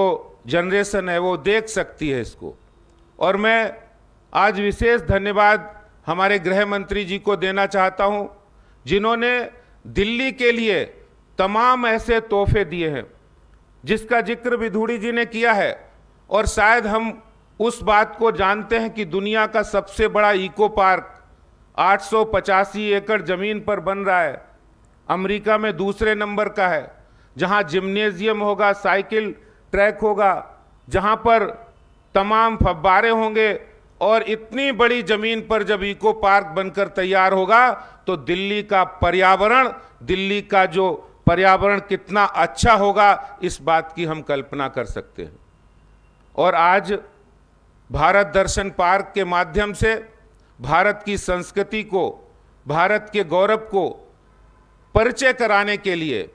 जनरेशन है वो देख सकती है इसको। और मैं आज विशेष धन्यवाद हमारे गृह मंत्री जी को देना चाहता हूं, जिन्होंने दिल्ली के लिए तमाम ऐसे तोहफे दिए हैं जिसका जिक्र विधूड़ी जी ने किया है। और शायद हम उस बात को जानते हैं कि दुनिया का सबसे बड़ा इको पार्क 885 एकड़ जमीन पर बन रहा है, अमेरिका में दूसरे नंबर का है, जहां जिम्नेजियम होगा, साइकिल ट्रैक होगा, जहां पर तमाम फव्वारे होंगे। और इतनी बड़ी जमीन पर जब इको पार्क बनकर तैयार होगा तो दिल्ली का पर्यावरण, दिल्ली का जो पर्यावरण कितना अच्छा होगा, इस बात की हम कल्पना कर सकते हैं। और आज भारत दर्शन पार्क के माध्यम से भारत की संस्कृति को, भारत के गौरव को परिचय कराने के लिए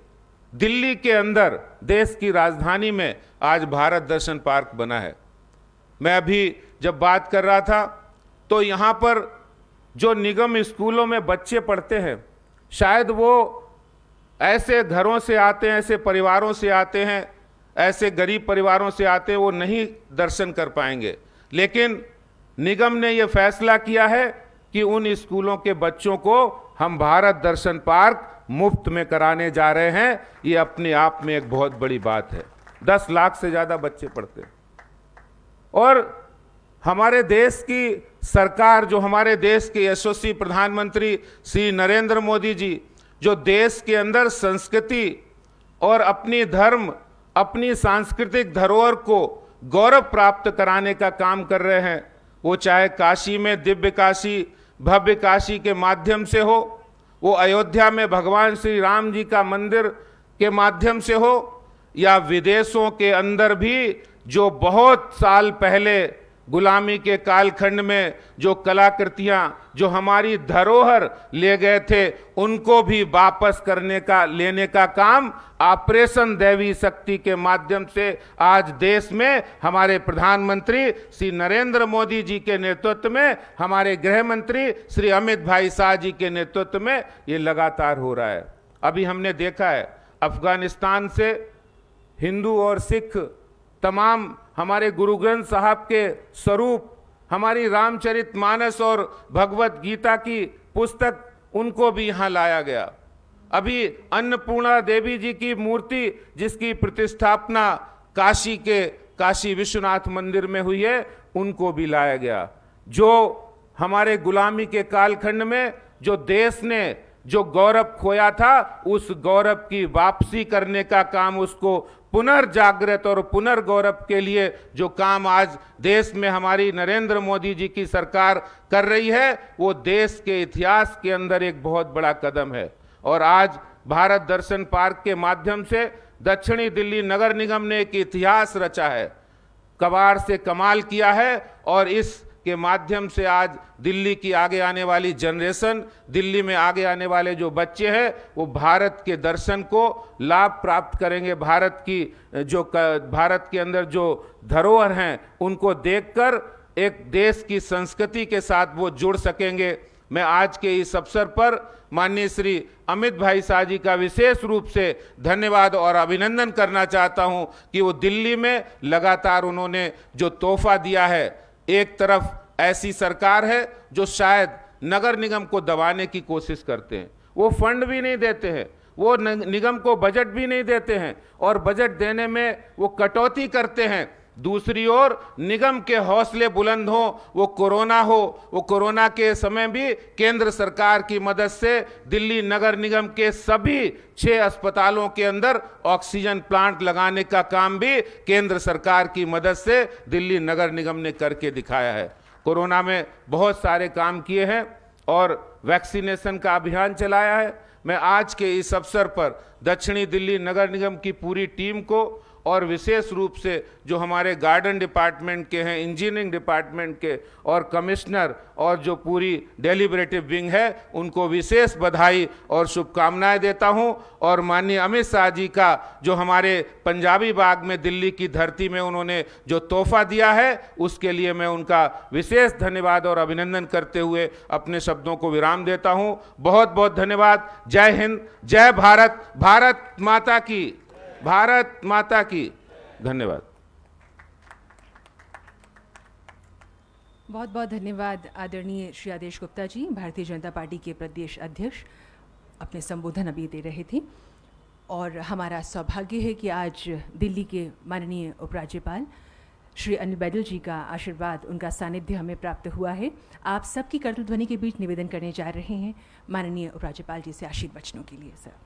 दिल्ली के अंदर, देश की राजधानी में आज भारत दर्शन पार्क बना है। मैं अभी जब बात कर रहा था तो यहाँ पर जो निगम स्कूलों में बच्चे पढ़ते हैं, शायद वो ऐसे घरों से आते हैं, ऐसे परिवारों से आते हैं, ऐसे गरीब परिवारों से आते हैं, वो नहीं दर्शन कर पाएंगे। लेकिन निगम ने ये फैसला किया है कि उन स्कूलों के बच्चों को हम भारत दर्शन पार्क मुफ्त में कराने जा रहे हैं। ये अपने आप में एक बहुत बड़ी बात है। 10 लाख से ज़्यादा बच्चे पढ़ते हैं। और हमारे देश की सरकार, जो हमारे देश के यशस्वी प्रधानमंत्री श्री नरेंद्र मोदी जी, जो देश के अंदर संस्कृति और अपनी धर्म, अपनी सांस्कृतिक धरोहर को गौरव प्राप्त कराने का काम कर रहे हैं, वो चाहे काशी में दिव्य काशी, भव्य काशी के माध्यम से हो, वो अयोध्या में भगवान श्री राम जी का मंदिर के माध्यम से हो, या विदेशों के अंदर भी जो बहुत साल पहले गुलामी के कालखंड में जो कलाकृतियां, जो हमारी धरोहर ले गए थे, उनको भी वापस लेने का काम ऑपरेशन दैवी शक्ति के माध्यम से आज देश में हमारे प्रधानमंत्री श्री नरेंद्र मोदी जी के नेतृत्व में, हमारे गृह मंत्री श्री अमित भाई शाह जी के नेतृत्व में ये लगातार हो रहा है। अभी हमने देखा है अफगानिस्तान से हिंदू और सिख तमाम हमारे गुरु ग्रंथ साहब के स्वरूप, हमारी रामचरितमानस और भगवत गीता की पुस्तक, उनको भी यहाँ लाया गया। अभी अन्नपूर्णा देवी जी की मूर्ति जिसकी प्रतिष्ठापना काशी के काशी विश्वनाथ मंदिर में हुई है, उनको भी लाया गया। जो हमारे गुलामी के कालखंड में जो देश ने जो गौरव खोया था, उस गौरव की वापसी करने का काम, उसको पुनर्जागृत और पुनर्गौरव के लिए जो काम आज देश में हमारी नरेंद्र मोदी जी की सरकार कर रही है, वो देश के इतिहास के अंदर एक बहुत बड़ा कदम है। और आज भारत दर्शन पार्क के माध्यम से दक्षिणी दिल्ली नगर निगम ने एक इतिहास रचा है, कबाड़ से कमाल किया है। और इस के माध्यम से आज दिल्ली की आगे आने वाली जनरेशन, दिल्ली में आगे आने वाले जो बच्चे हैं, वो भारत के दर्शन को लाभ प्राप्त करेंगे। भारत के अंदर जो धरोहर हैं, उनको देखकर एक देश की संस्कृति के साथ वो जुड़ सकेंगे। मैं आज के इस अवसर पर माननीय श्री अमित भाई शाह जी का विशेष रूप से धन्यवाद और अभिनंदन करना चाहता हूं कि वो दिल्ली में लगातार उन्होंने जो तोहफा दिया है। एक तरफ ऐसी सरकार है जो शायद नगर निगम को दबाने की कोशिश करते हैं, वो फंड भी नहीं देते हैं, वो निगम को बजट भी नहीं देते हैं और बजट देने में वो कटौती करते हैं। दूसरी ओर निगम के हौसले बुलंद हो, वो कोरोना के समय भी केंद्र सरकार की मदद से दिल्ली नगर निगम के सभी 6 अस्पतालों के अंदर ऑक्सीजन प्लांट लगाने का काम भी केंद्र सरकार की मदद से दिल्ली नगर निगम ने करके दिखाया है। कोरोना में बहुत सारे काम किए हैं और वैक्सीनेशन का अभियान चलाया है। मैं आज के इस अवसर पर दक्षिणी दिल्ली नगर निगम की पूरी टीम को और विशेष रूप से जो हमारे गार्डन डिपार्टमेंट के हैं, इंजीनियरिंग डिपार्टमेंट के और कमिश्नर और जो पूरी डेलिब्रेटिव विंग है, उनको विशेष बधाई और शुभकामनाएं देता हूं। और माननीय अमित शाह जी का जो हमारे पंजाबी बाग में दिल्ली की धरती में उन्होंने जो तोहफा दिया है, उसके लिए मैं उनका विशेष धन्यवाद और अभिनंदन करते हुए अपने शब्दों को विराम देता हूं। बहुत बहुत धन्यवाद। जय हिंद, जय भारत, भारत माता की, भारत माता की। धन्यवाद। बहुत बहुत धन्यवाद आदरणीय श्री आदेश गुप्ता जी, भारतीय जनता पार्टी के प्रदेश अध्यक्ष अपने संबोधन अभी दे रहे थे। और हमारा सौभाग्य है कि आज दिल्ली के माननीय उपराज्यपाल श्री अनिल बैजल जी का आशीर्वाद, उनका सानिध्य हमें प्राप्त हुआ है। आप सबकी करतल ध्वनि के बीच निवेदन करने जा रहे हैं माननीय उपराज्यपाल जी से आशीर्वाद वचनों के लिए। सर,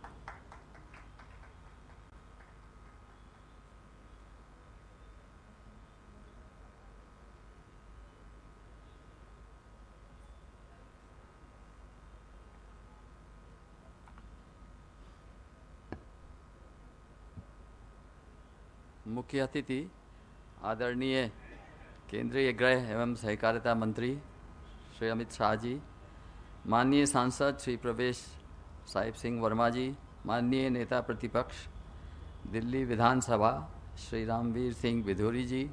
मुख्य अतिथि आदरणीय केंद्रीय गृह एवं सहकारिता मंत्री श्री अमित शाह जी, माननीय सांसद श्री प्रवेश साहिब सिंह वर्मा जी, माननीय नेता प्रतिपक्ष दिल्ली विधानसभा श्री रामवीर सिंह बिधूरी जी,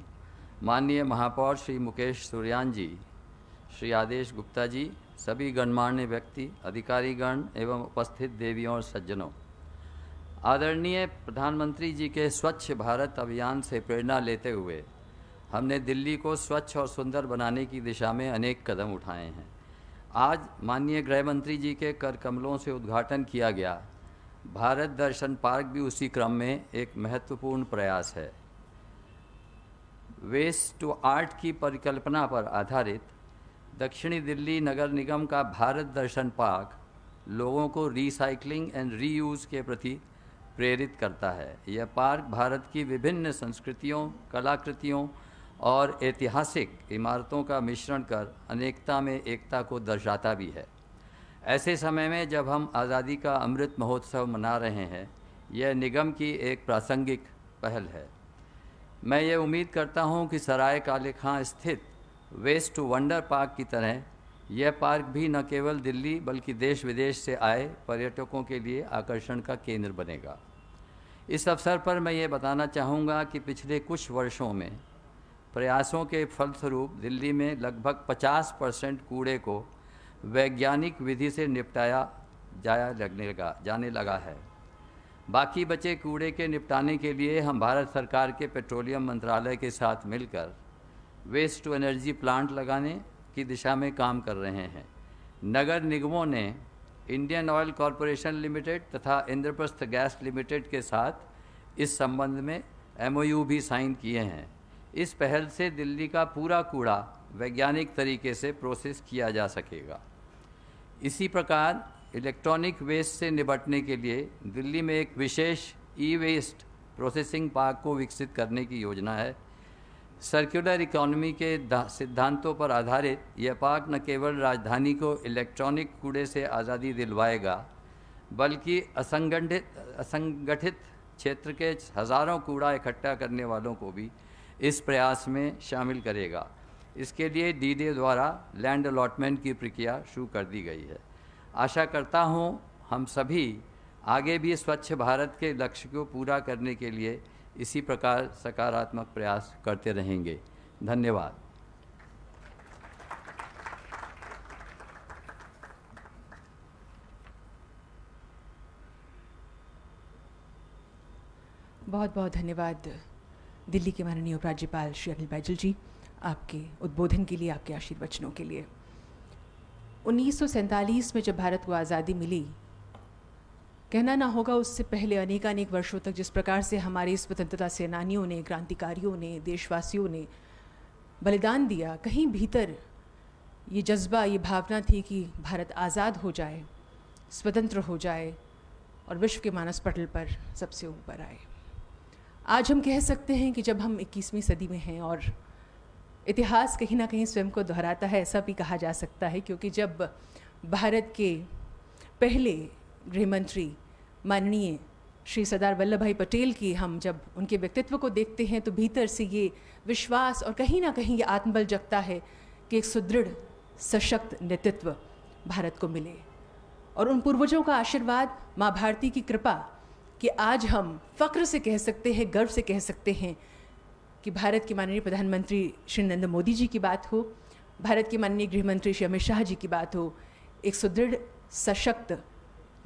माननीय महापौर श्री मुकेश सुरयान जी, श्री आदेश गुप्ता जी, सभी गणमान्य व्यक्ति, अधिकारीगण एवं उपस्थित देवियों और सज्जनों, आदरणीय प्रधानमंत्री जी के स्वच्छ भारत अभियान से प्रेरणा लेते हुए हमने दिल्ली को स्वच्छ और सुंदर बनाने की दिशा में अनेक कदम उठाए हैं। आज माननीय गृह मंत्री जी के कर कमलों से उद्घाटन किया गया भारत दर्शन पार्क भी उसी क्रम में एक महत्वपूर्ण प्रयास है। वेस्ट टू आर्ट की परिकल्पना पर आधारित दक्षिणी दिल्ली नगर निगम का भारत दर्शन पार्क लोगों को रिसाइकलिंग एंड रीयूज़ के प्रति प्रेरित करता है। यह पार्क भारत की विभिन्न संस्कृतियों, कलाकृतियों और ऐतिहासिक इमारतों का मिश्रण कर अनेकता में एकता को दर्शाता भी है। ऐसे समय में जब हम आज़ादी का अमृत महोत्सव मना रहे हैं, यह निगम की एक प्रासंगिक पहल है। मैं ये उम्मीद करता हूं कि सराय काले खां स्थित वेस्ट टू वंडर पार्क की तरह यह पार्क भी न केवल दिल्ली बल्कि देश विदेश से आए पर्यटकों के लिए आकर्षण का केंद्र बनेगा। इस अवसर पर मैं ये बताना चाहूँगा कि पिछले कुछ वर्षों में प्रयासों के फलस्वरूप दिल्ली में लगभग 50% कूड़े को वैज्ञानिक विधि से निपटाया जाने लगा है। बाकी बचे कूड़े के निपटाने के लिए हम भारत सरकार के पेट्रोलियम मंत्रालय के साथ मिलकर वेस्ट टू एनर्जी प्लांट लगाने की दिशा में काम कर रहे हैं। नगर निगमों ने इंडियन ऑयल कॉरपोरेशन लिमिटेड तथा इंद्रप्रस्थ गैस लिमिटेड के साथ इस संबंध में MOU भी साइन किए हैं। इस पहल से दिल्ली का पूरा कूड़ा वैज्ञानिक तरीके से प्रोसेस किया जा सकेगा। इसी प्रकार इलेक्ट्रॉनिक वेस्ट से निपटने के लिए दिल्ली में एक विशेष ई-वेस्ट प्रोसेसिंग पार्क को विकसित करने की योजना है। सर्कुलर इकोनॉमी के सिद्धांतों पर आधारित यह पार्क न केवल राजधानी को इलेक्ट्रॉनिक कूड़े से आज़ादी दिलवाएगा बल्कि असंगठित क्षेत्र के हज़ारों कूड़ा इकट्ठा करने वालों को भी इस प्रयास में शामिल करेगा। इसके लिए DDA द्वारा लैंड अलॉटमेंट की प्रक्रिया शुरू कर दी गई है। आशा करता हूँ हम सभी आगे भी स्वच्छ भारत के लक्ष्य को पूरा करने के लिए इसी प्रकार सकारात्मक प्रयास करते रहेंगे। धन्यवाद। बहुत बहुत धन्यवाद दिल्ली के माननीय उपराज्यपाल श्री अनिल बैजल जी, आपके उद्बोधन के लिए, आपके आशीर्वचनों के लिए। 1947 में जब भारत को आज़ादी मिली, कहना ना होगा उससे पहले अनेकानेक वर्षों तक जिस प्रकार से हमारे स्वतंत्रता सेनानियों ने, क्रांतिकारियों ने, देशवासियों ने बलिदान दिया, कहीं भीतर ये जज्बा, ये भावना थी कि भारत आज़ाद हो जाए, स्वतंत्र हो जाए और विश्व के मानस पटल पर सबसे ऊपर आए। आज हम कह सकते हैं कि जब हम 21वीं सदी में हैं और इतिहास कहीं ना कहीं स्वयं को दोहराता है, ऐसा भी कहा जा सकता है, क्योंकि जब भारत के पहले गृहमंत्री माननीय श्री सरदार वल्लभ भाई पटेल की हम जब उनके व्यक्तित्व को देखते हैं तो भीतर से ये विश्वास और कहीं ना कहीं ये आत्मबल जगता है कि एक सुदृढ़ सशक्त नेतृत्व भारत को मिले। और उन पूर्वजों का आशीर्वाद, माँ भारती की कृपा कि आज हम फ़ख्र से कह सकते हैं, गर्व से कह सकते हैं कि भारत के माननीय प्रधानमंत्री श्री नरेंद्र मोदी जी की बात हो, भारत के माननीय गृहमंत्री श्री अमित शाह जी की बात हो, एक सुदृढ़ सशक्त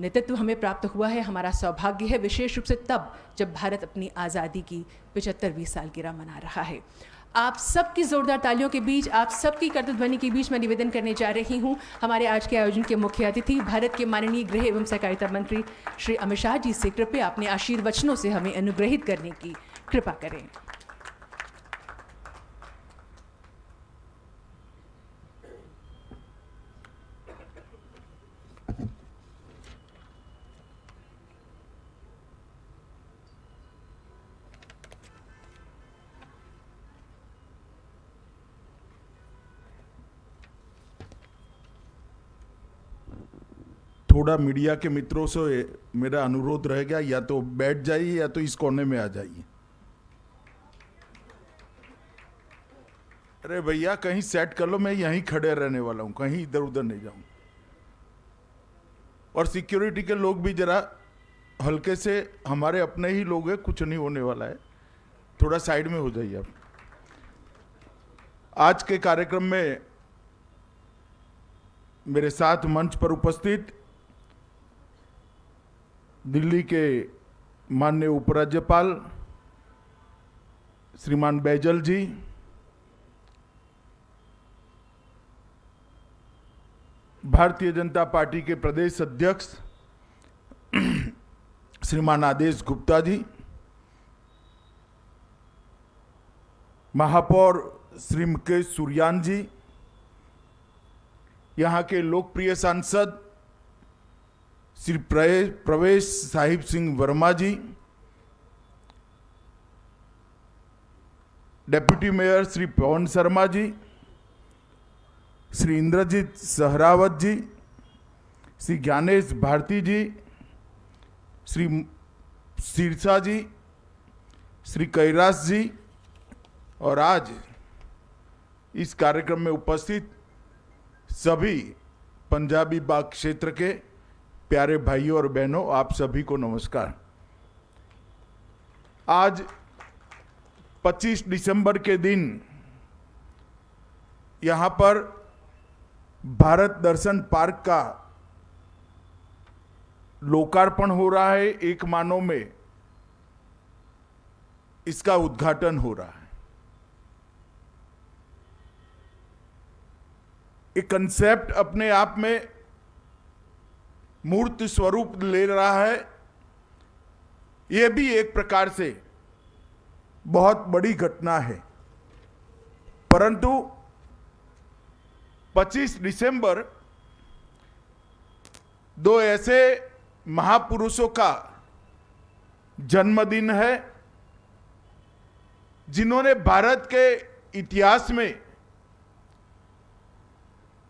नेतृत्व हमें प्राप्त हुआ है। हमारा सौभाग्य है, विशेष रूप से तब जब भारत अपनी आज़ादी की 75वीं सालगिरह मना रहा है। आप सबकी ज़ोरदार तालियों के बीच, आप सबकी करतध्वनि के बीच मैं निवेदन करने जा रही हूँ हमारे आज के आयोजन के मुख्य अतिथि भारत के माननीय गृह एवं सहकारिता मंत्री श्री अमित शाह जी से कृपया अपने आशीर्वचनों से हमें अनुग्रहित करने की कृपा करें। थोड़ा मीडिया के मित्रों से मेरा अनुरोध रहेगा, या तो बैठ जाइए या तो इस कोने में आ जाइए। अरे भैया कहीं सेट कर लो, मैं यहीं खड़े रहने वाला हूं, कहीं इधर उधर नहीं जाऊं। और सिक्योरिटी के लोग भी जरा हल्के से, हमारे अपने ही लोग हैं, कुछ नहीं होने वाला है, थोड़ा साइड में हो जाइए आप। आज के कार्यक्रम में मेरे साथ मंच पर उपस्थित दिल्ली के माननीय उपराज्यपाल श्रीमान बैजल जी, भारतीय जनता पार्टी के प्रदेश अध्यक्ष श्रीमान आदेश गुप्ता जी, महापौर श्री मुकेश सुरयान जी, यहाँ के लोकप्रिय सांसद श्री प्रवेश साहिब सिंह वर्मा जी, डेप्यूटी मेयर श्री पवन शर्मा जी, श्री इंद्रजीत सहरावत जी, श्री ज्ञानेश भारती जी, श्री सिरसा जी, श्री कैलाश जी, और आज इस कार्यक्रम में उपस्थित सभी पंजाबी बाग क्षेत्र के प्यारे भाइयों और बहनों, आप सभी को नमस्कार। आज 25 दिसंबर के दिन यहाँ पर भारत दर्शन पार्क का लोकार्पण हो रहा है। एक मानव में इसका उद्घाटन हो रहा है। एक कंसेप्ट अपने आप में मूर्त स्वरूप ले रहा है। यह भी एक प्रकार से बहुत बड़ी घटना है। परंतु 25 दिसंबर दो ऐसे महापुरुषों का जन्मदिन है जिन्होंने भारत के इतिहास में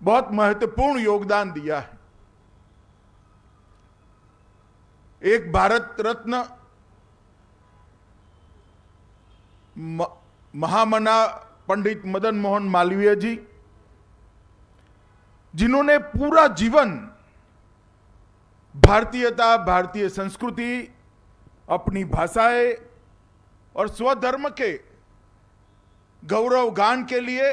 बहुत महत्वपूर्ण योगदान दिया है। एक भारत रत्न महामना पंडित मदन मोहन मालवीय जी, जिन्होंने पूरा जीवन भारतीयता, भारतीय संस्कृति, अपनी भाषाएं और स्वधर्म के गौरव गान के लिए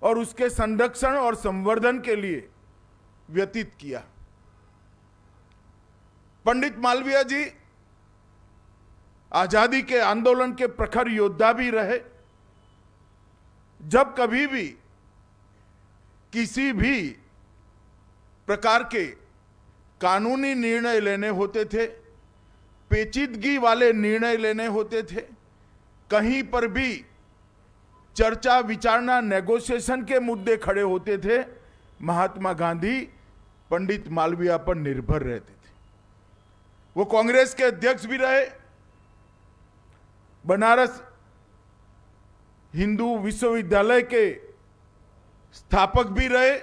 और उसके संरक्षण और संवर्धन के लिए व्यतीत किया। पंडित मालवीय जी आजादी के आंदोलन के प्रखर योद्धा भी रहे। जब कभी भी किसी भी प्रकार के कानूनी निर्णय लेने होते थे, पेचीदगी वाले निर्णय लेने होते थे, कहीं पर भी चर्चा विचारना, नेगोशिएशन के मुद्दे खड़े होते थे, महात्मा गांधी पंडित मालवीय पर निर्भर रहते थे। वो कांग्रेस के अध्यक्ष भी रहे, बनारस हिंदू विश्वविद्यालय के स्थापक भी रहे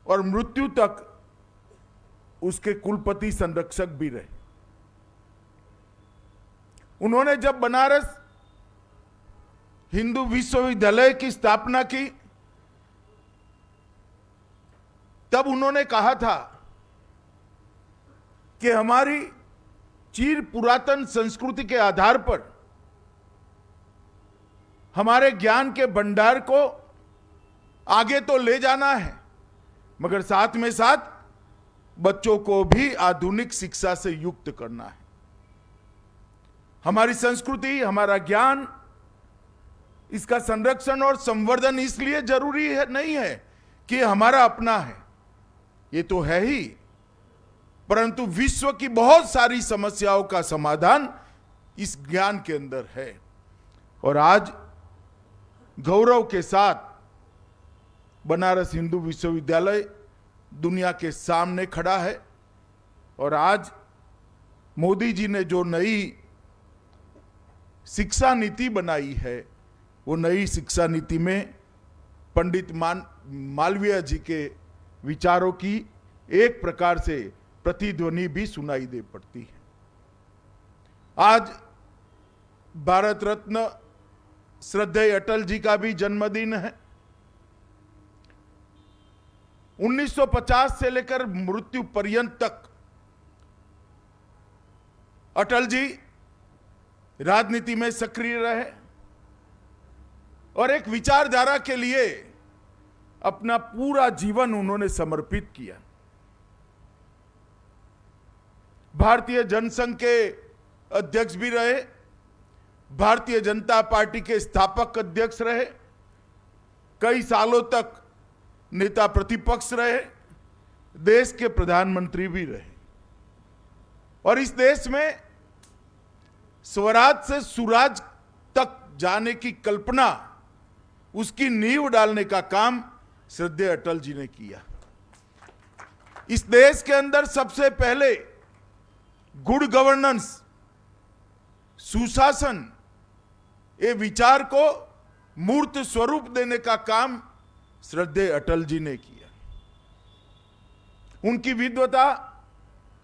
और मृत्यु तक उसके कुलपति संरक्षक भी रहे। उन्होंने जब बनारस हिंदू विश्वविद्यालय की स्थापना की, तब उन्होंने कहा था कि हमारी चिर पुरातन संस्कृति के आधार पर हमारे ज्ञान के भंडार को आगे तो ले जाना है, मगर साथ में साथ बच्चों को भी आधुनिक शिक्षा से युक्त करना है। हमारी संस्कृति, हमारा ज्ञान, इसका संरक्षण और संवर्धन इसलिए जरूरी है नहीं है कि हमारा अपना है, ये तो है ही, परंतु विश्व की बहुत सारी समस्याओं का समाधान इस ज्ञान के अंदर है। और आज गौरव के साथ बनारस हिंदू विश्वविद्यालय दुनिया के सामने खड़ा है। और आज मोदी जी ने जो नई शिक्षा नीति बनाई है, वो नई शिक्षा नीति में पंडित मालवीय जी के विचारों की एक प्रकार से प्रतिध्वनि भी सुनाई दे पड़ती है। आज भारत रत्न श्रद्धेय अटल जी का भी जन्मदिन है। 1950 से लेकर मृत्यु पर्यंत तक अटल जी राजनीति में सक्रिय रहे और एक विचारधारा के लिए अपना पूरा जीवन उन्होंने समर्पित किया। भारतीय जनसंघ के अध्यक्ष भी रहे, भारतीय जनता पार्टी के स्थापक अध्यक्ष रहे, कई सालों तक नेता प्रतिपक्ष रहे, देश के प्रधानमंत्री भी रहे। और इस देश में स्वराज से सुराज तक जाने की कल्पना, उसकी नींव डालने का काम श्रद्धेय अटल जी ने किया। इस देश के अंदर सबसे पहले गुड गवर्नेंस, सुशासन, ये विचार को मूर्त स्वरूप देने का काम श्रद्धेय अटल जी ने किया। उनकी विद्वता,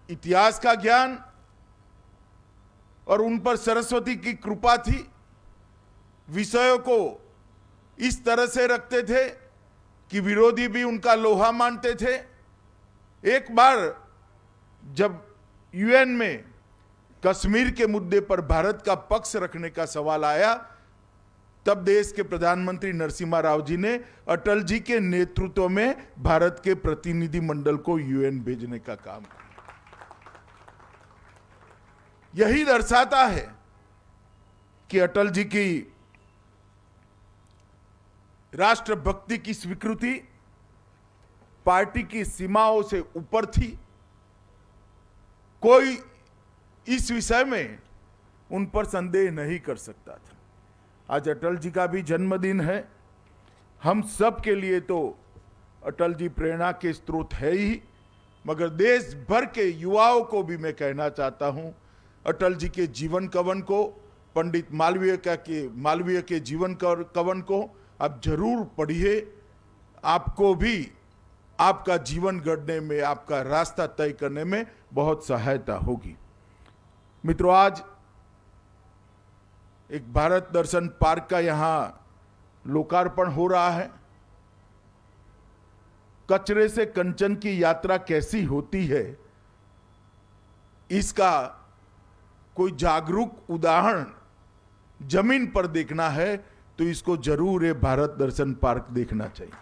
इतिहास का ज्ञान और उन पर सरस्वती की कृपा थी। विषयों को इस तरह से रखते थे कि विरोधी भी उनका लोहा मानते थे। एक बार जब यूएन में कश्मीर के मुद्दे पर भारत का पक्ष रखने का सवाल आया, तब देश के प्रधानमंत्री नरसिम्हा राव जी ने अटल जी के नेतृत्व में भारत के प्रतिनिधि मंडल को यूएन भेजने का काम किया। यही दर्शाता है कि अटल जी की राष्ट्रभक्ति की स्वीकृति पार्टी की सीमाओं से ऊपर थी। कोई इस विषय में उन पर संदेह नहीं कर सकता था। आज अटल जी का भी जन्मदिन है। हम सब के लिए तो अटल जी प्रेरणा के स्रोत है ही, मगर देश भर के युवाओं को भी मैं कहना चाहता हूं, अटल जी के जीवन कवन को, पंडित मालवीय के जीवन कवन को आप जरूर पढ़िए। आपको भी आपका जीवन गढ़ने में, आपका रास्ता तय करने में बहुत सहायता होगी। मित्रों, आज एक भारत दर्शन पार्क का यहां लोकार्पण हो रहा है। कचरे से कंचन की यात्रा कैसी होती है, इसका कोई जागरूक उदाहरण जमीन पर देखना है तो इसको जरूर ये भारत दर्शन पार्क देखना चाहिए।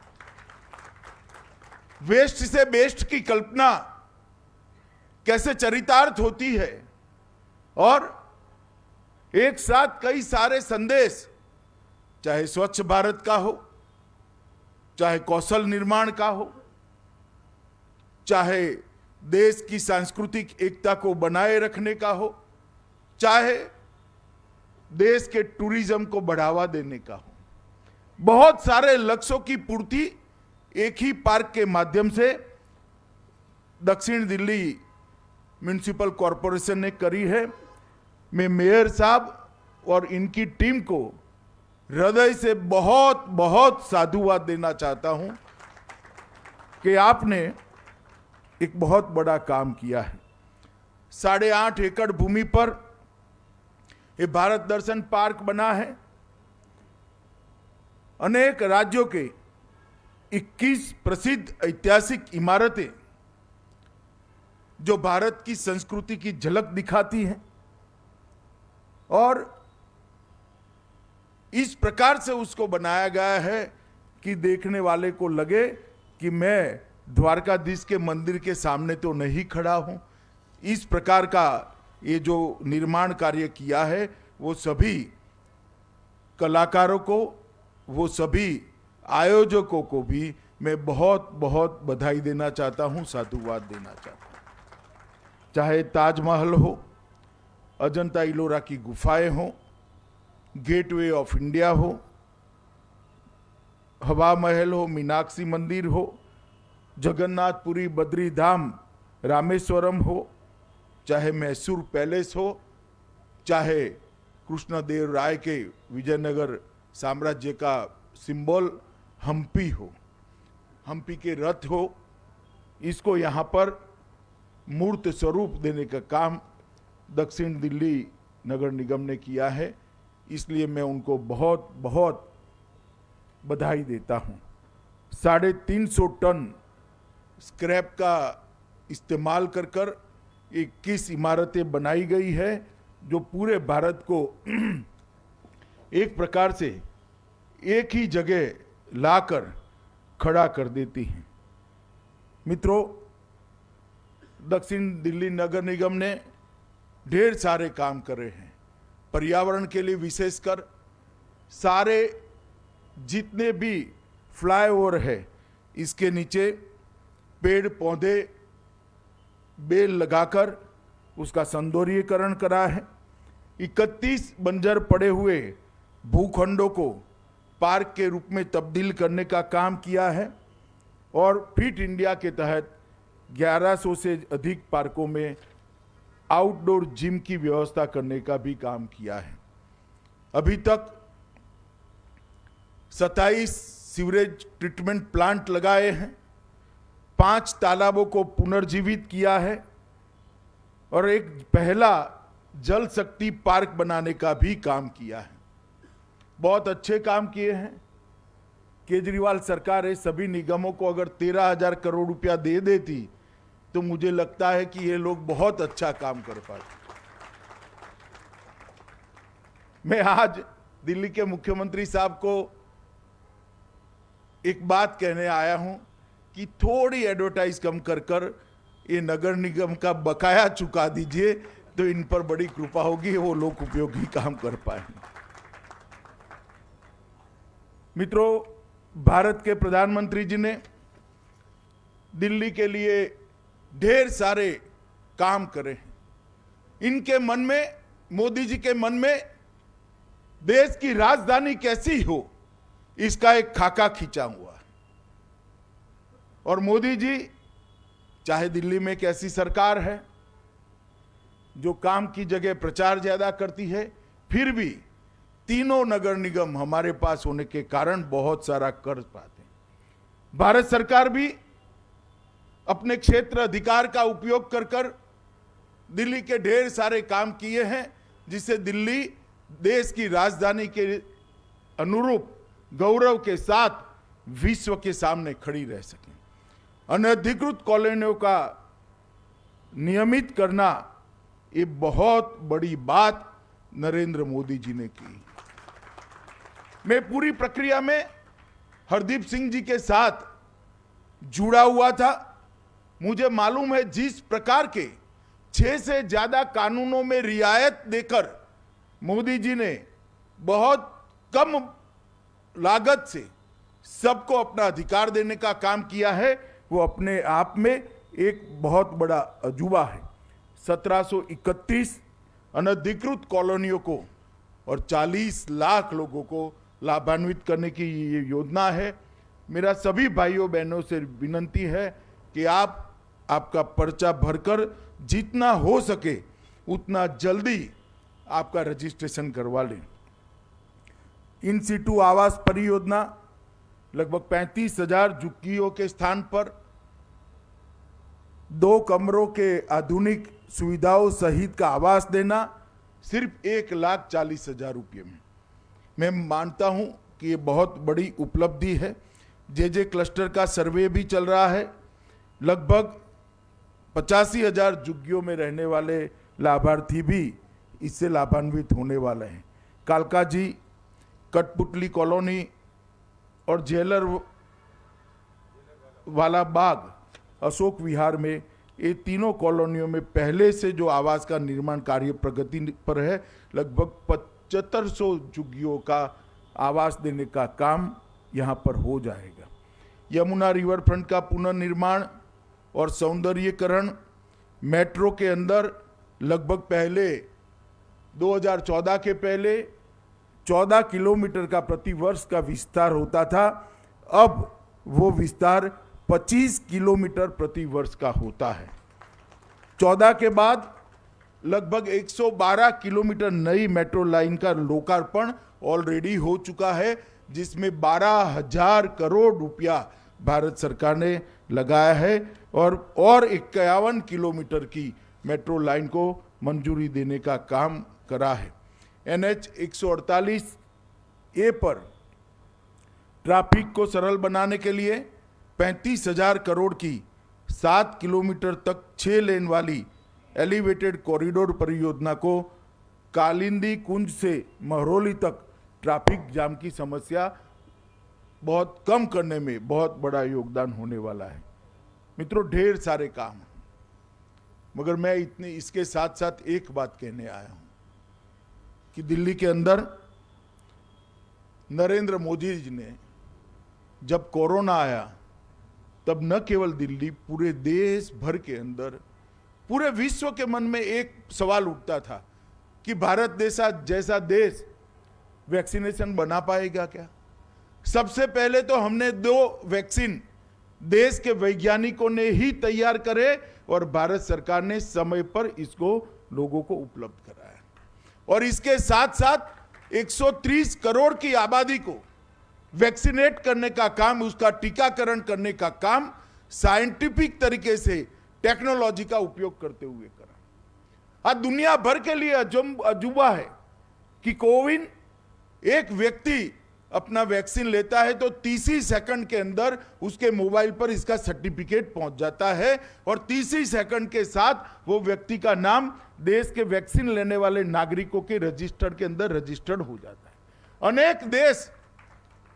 वेस्ट से बेस्ट की कल्पना कैसे चरितार्थ होती है और एक साथ कई सारे संदेश, चाहे स्वच्छ भारत का हो, चाहे कौशल निर्माण का हो, चाहे देश की सांस्कृतिक एकता को बनाए रखने का हो, चाहे देश के टूरिज्म को बढ़ावा देने का हो, बहुत सारे लक्ष्यों की पूर्ति एक ही पार्क के माध्यम से दक्षिण दिल्ली म्युनिसिपल कॉरपोरेशन ने करी है। मैं मेयर साहब और इनकी टीम को हृदय से बहुत बहुत साधुवाद देना चाहता हूं कि आपने एक बहुत बड़ा काम किया है। 8.5 एकड़ भूमि पर ये भारत दर्शन पार्क बना है। अनेक राज्यों के 21 प्रसिद्ध ऐतिहासिक इमारतें जो भारत की संस्कृति की झलक दिखाती हैं और इस प्रकार से उसको बनाया गया है कि देखने वाले को लगे कि मैं द्वारकाधीश के मंदिर के सामने तो नहीं खड़ा हूं। इस प्रकार का ये जो निर्माण कार्य किया है, वो सभी कलाकारों को, वो सभी आयोजकों को भी मैं बहुत बहुत बधाई देना चाहता हूं, साधुवाद देना चाहता हूं। चाहे ताजमहल हो, अजंता इलोरा की गुफाएं हो, गेटवे ऑफ इंडिया हो, हवा महल हो, मीनाक्षी मंदिर हो, जगन्नाथपुरी बद्री धाम रामेश्वरम हो, चाहे मैसूर पैलेस हो, चाहे कृष्णदेव राय के विजयनगर साम्राज्य का सिंबल हम्पी हो, हम्पी के रथ हो, इसको यहाँ पर मूर्त स्वरूप देने का काम दक्षिण दिल्ली नगर निगम ने किया है। इसलिए मैं उनको बहुत बहुत बधाई देता हूँ। 350 टन स्क्रैप का इस्तेमाल कर कर 21 इमारतें बनाई गई है, जो पूरे भारत को एक प्रकार से एक ही जगह लाकर खड़ा कर देती हैं। मित्रों, दक्षिण दिल्ली नगर निगम ने ढेर सारे काम कर रहे हैं। पर्यावरण के लिए विशेषकर सारे जितने भी फ्लाईओवर है, इसके नीचे पेड़ पौधे बेल लगाकर उसका सौंदर्यीकरण करा है। 31 बंजर पड़े हुए भूखंडों को पार्क के रूप में तब्दील करने का काम किया है और फिट इंडिया के तहत 1100 से अधिक पार्कों में आउटडोर जिम की व्यवस्था करने का भी काम किया है। अभी तक 27 सीवरेज ट्रीटमेंट प्लांट लगाए हैं, 5 तालाबों को पुनर्जीवित किया है और एक पहला जल शक्ति पार्क बनाने का भी काम किया है। बहुत अच्छे काम किए हैं। केजरीवाल सरकार है सभी निगमों को अगर 13,000 करोड़ रुपया दे देती तो मुझे लगता है कि ये लोग बहुत अच्छा काम कर पाते। मैं आज दिल्ली के मुख्यमंत्री साहब को एक बात कहने आया हूं कि थोड़ी एडवर्टाइज कम कर ये नगर निगम का बकाया चुका दीजिए तो इन पर बड़ी कृपा होगी, वो लोग उपयोगी काम कर पाएंगे। मित्रों, भारत के प्रधानमंत्री जी ने दिल्ली के लिए ढेर सारे काम करे हैं। इनके मन में, मोदी जी के मन में देश की राजधानी कैसी हो इसका एक खाका खींचा हुआ है। और मोदी जी, चाहे दिल्ली में एक ऐसी सरकार है जो काम की जगह प्रचार ज्यादा करती है, फिर भी तीनों नगर निगम हमारे पास होने के कारण बहुत सारा कर पाते हैं। भारत सरकार भी अपने क्षेत्र अधिकार का उपयोग कर दिल्ली के ढेर सारे काम किए हैं, जिससे दिल्ली देश की राजधानी के अनुरूप गौरव के साथ विश्व के सामने खड़ी रह सके। अनधिकृत कॉलोनियों का नियमित करना, ये बहुत बड़ी बात नरेंद्र मोदी जी ने की। मैं पूरी प्रक्रिया में हरदीप सिंह जी के साथ जुड़ा हुआ था। मुझे मालूम है जिस प्रकार के 6 से ज्यादा कानूनों में रियायत देकर मोदी जी ने बहुत कम लागत से सबको अपना अधिकार देने का काम किया है, वो अपने आप में एक बहुत बड़ा अजूबा है। 1731 अनधिकृत कॉलोनियों को और 40 लाख लोगों को लाभान्वित करने की ये योजना है। मेरा सभी भाइयों बहनों से विनंती है कि आपका पर्चा भरकर जितना हो सके उतना जल्दी आपका रजिस्ट्रेशन करवा लें। इन सिटू आवास परियोजना लगभग 35,000 झुग्गियों के स्थान पर 2 कमरों के आधुनिक सुविधाओं सहित का आवास देना सिर्फ 1,40,000 रुपये में। मैं मानता हूं कि ये बहुत बड़ी उपलब्धि है। जे क्लस्टर का सर्वे भी चल रहा है। लगभग 85,000 झुग्गियों में रहने वाले लाभार्थी भी इससे लाभान्वित होने वाले हैं। कालका जी, कठपुतली कॉलोनी और जेलर वाला बाग, अशोक विहार में, ये तीनों कॉलोनियों में पहले से जो आवास का निर्माण कार्य प्रगति पर है, लगभग 7500 झुग्गियों का आवास देने का काम यहाँ पर हो जाएगा। यमुना रिवर फ्रंट का पुनर्निर्माण और सौंदर्यीकरण, मेट्रो के अंदर लगभग पहले 2014 के पहले 14 किलोमीटर का प्रति वर्ष का विस्तार होता था, अब वो विस्तार 25 किलोमीटर प्रति वर्ष का होता है। 14 के बाद लगभग 112 किलोमीटर नई मेट्रो लाइन का लोकार्पण ऑलरेडी हो चुका है, जिसमें 12,000 करोड़ रुपया भारत सरकार ने लगाया है और 51 किलोमीटर की मेट्रो लाइन को मंजूरी देने का काम करा है। NH 148 ए पर ट्रैफिक को सरल बनाने के लिए 35,000 करोड़ की 7 किलोमीटर तक 6 लेन वाली एलिवेटेड कॉरिडोर परियोजना को कालिंदी कुंज से महरौली तक ट्रैफिक जाम की समस्या बहुत कम करने में बहुत बड़ा योगदान होने वाला है। मित्रों, ढेर सारे काम हैं, मगर मैं इसके साथ साथ एक बात कहने आया हूं कि दिल्ली के अंदर नरेंद्र मोदी जी ने जब कोरोना आया तब न केवल दिल्ली, पूरे देश भर के अंदर, पूरे विश्व के मन में एक सवाल उठता था कि भारत जैसा देश वैक्सीनेशन बना पाएगा क्या। सबसे पहले तो हमने 2 वैक्सीन देश के वैज्ञानिकों ने ही तैयार करे और भारत सरकार ने समय पर इसको लोगों को उपलब्ध कराया। और इसके साथ साथ 130 करोड़ की आबादी को वैक्सीनेट करने का काम, उसका टीकाकरण करने का काम साइंटिफिक तरीके से टेक्नोलॉजी का उपयोग करते हुए करा। आज दुनिया भर के लिए अजूबा है कि कोविन एक व्यक्ति अपना वैक्सीन लेता है तो 30 ही सेकंड के अंदर उसके मोबाइल पर इसका सर्टिफिकेट पहुंच जाता है और 30 ही सेकंड के साथ वो व्यक्ति का नाम देश के वैक्सीन लेने वाले नागरिकों के रजिस्टर के अंदर रजिस्टर्ड हो जाता है। अनेक देश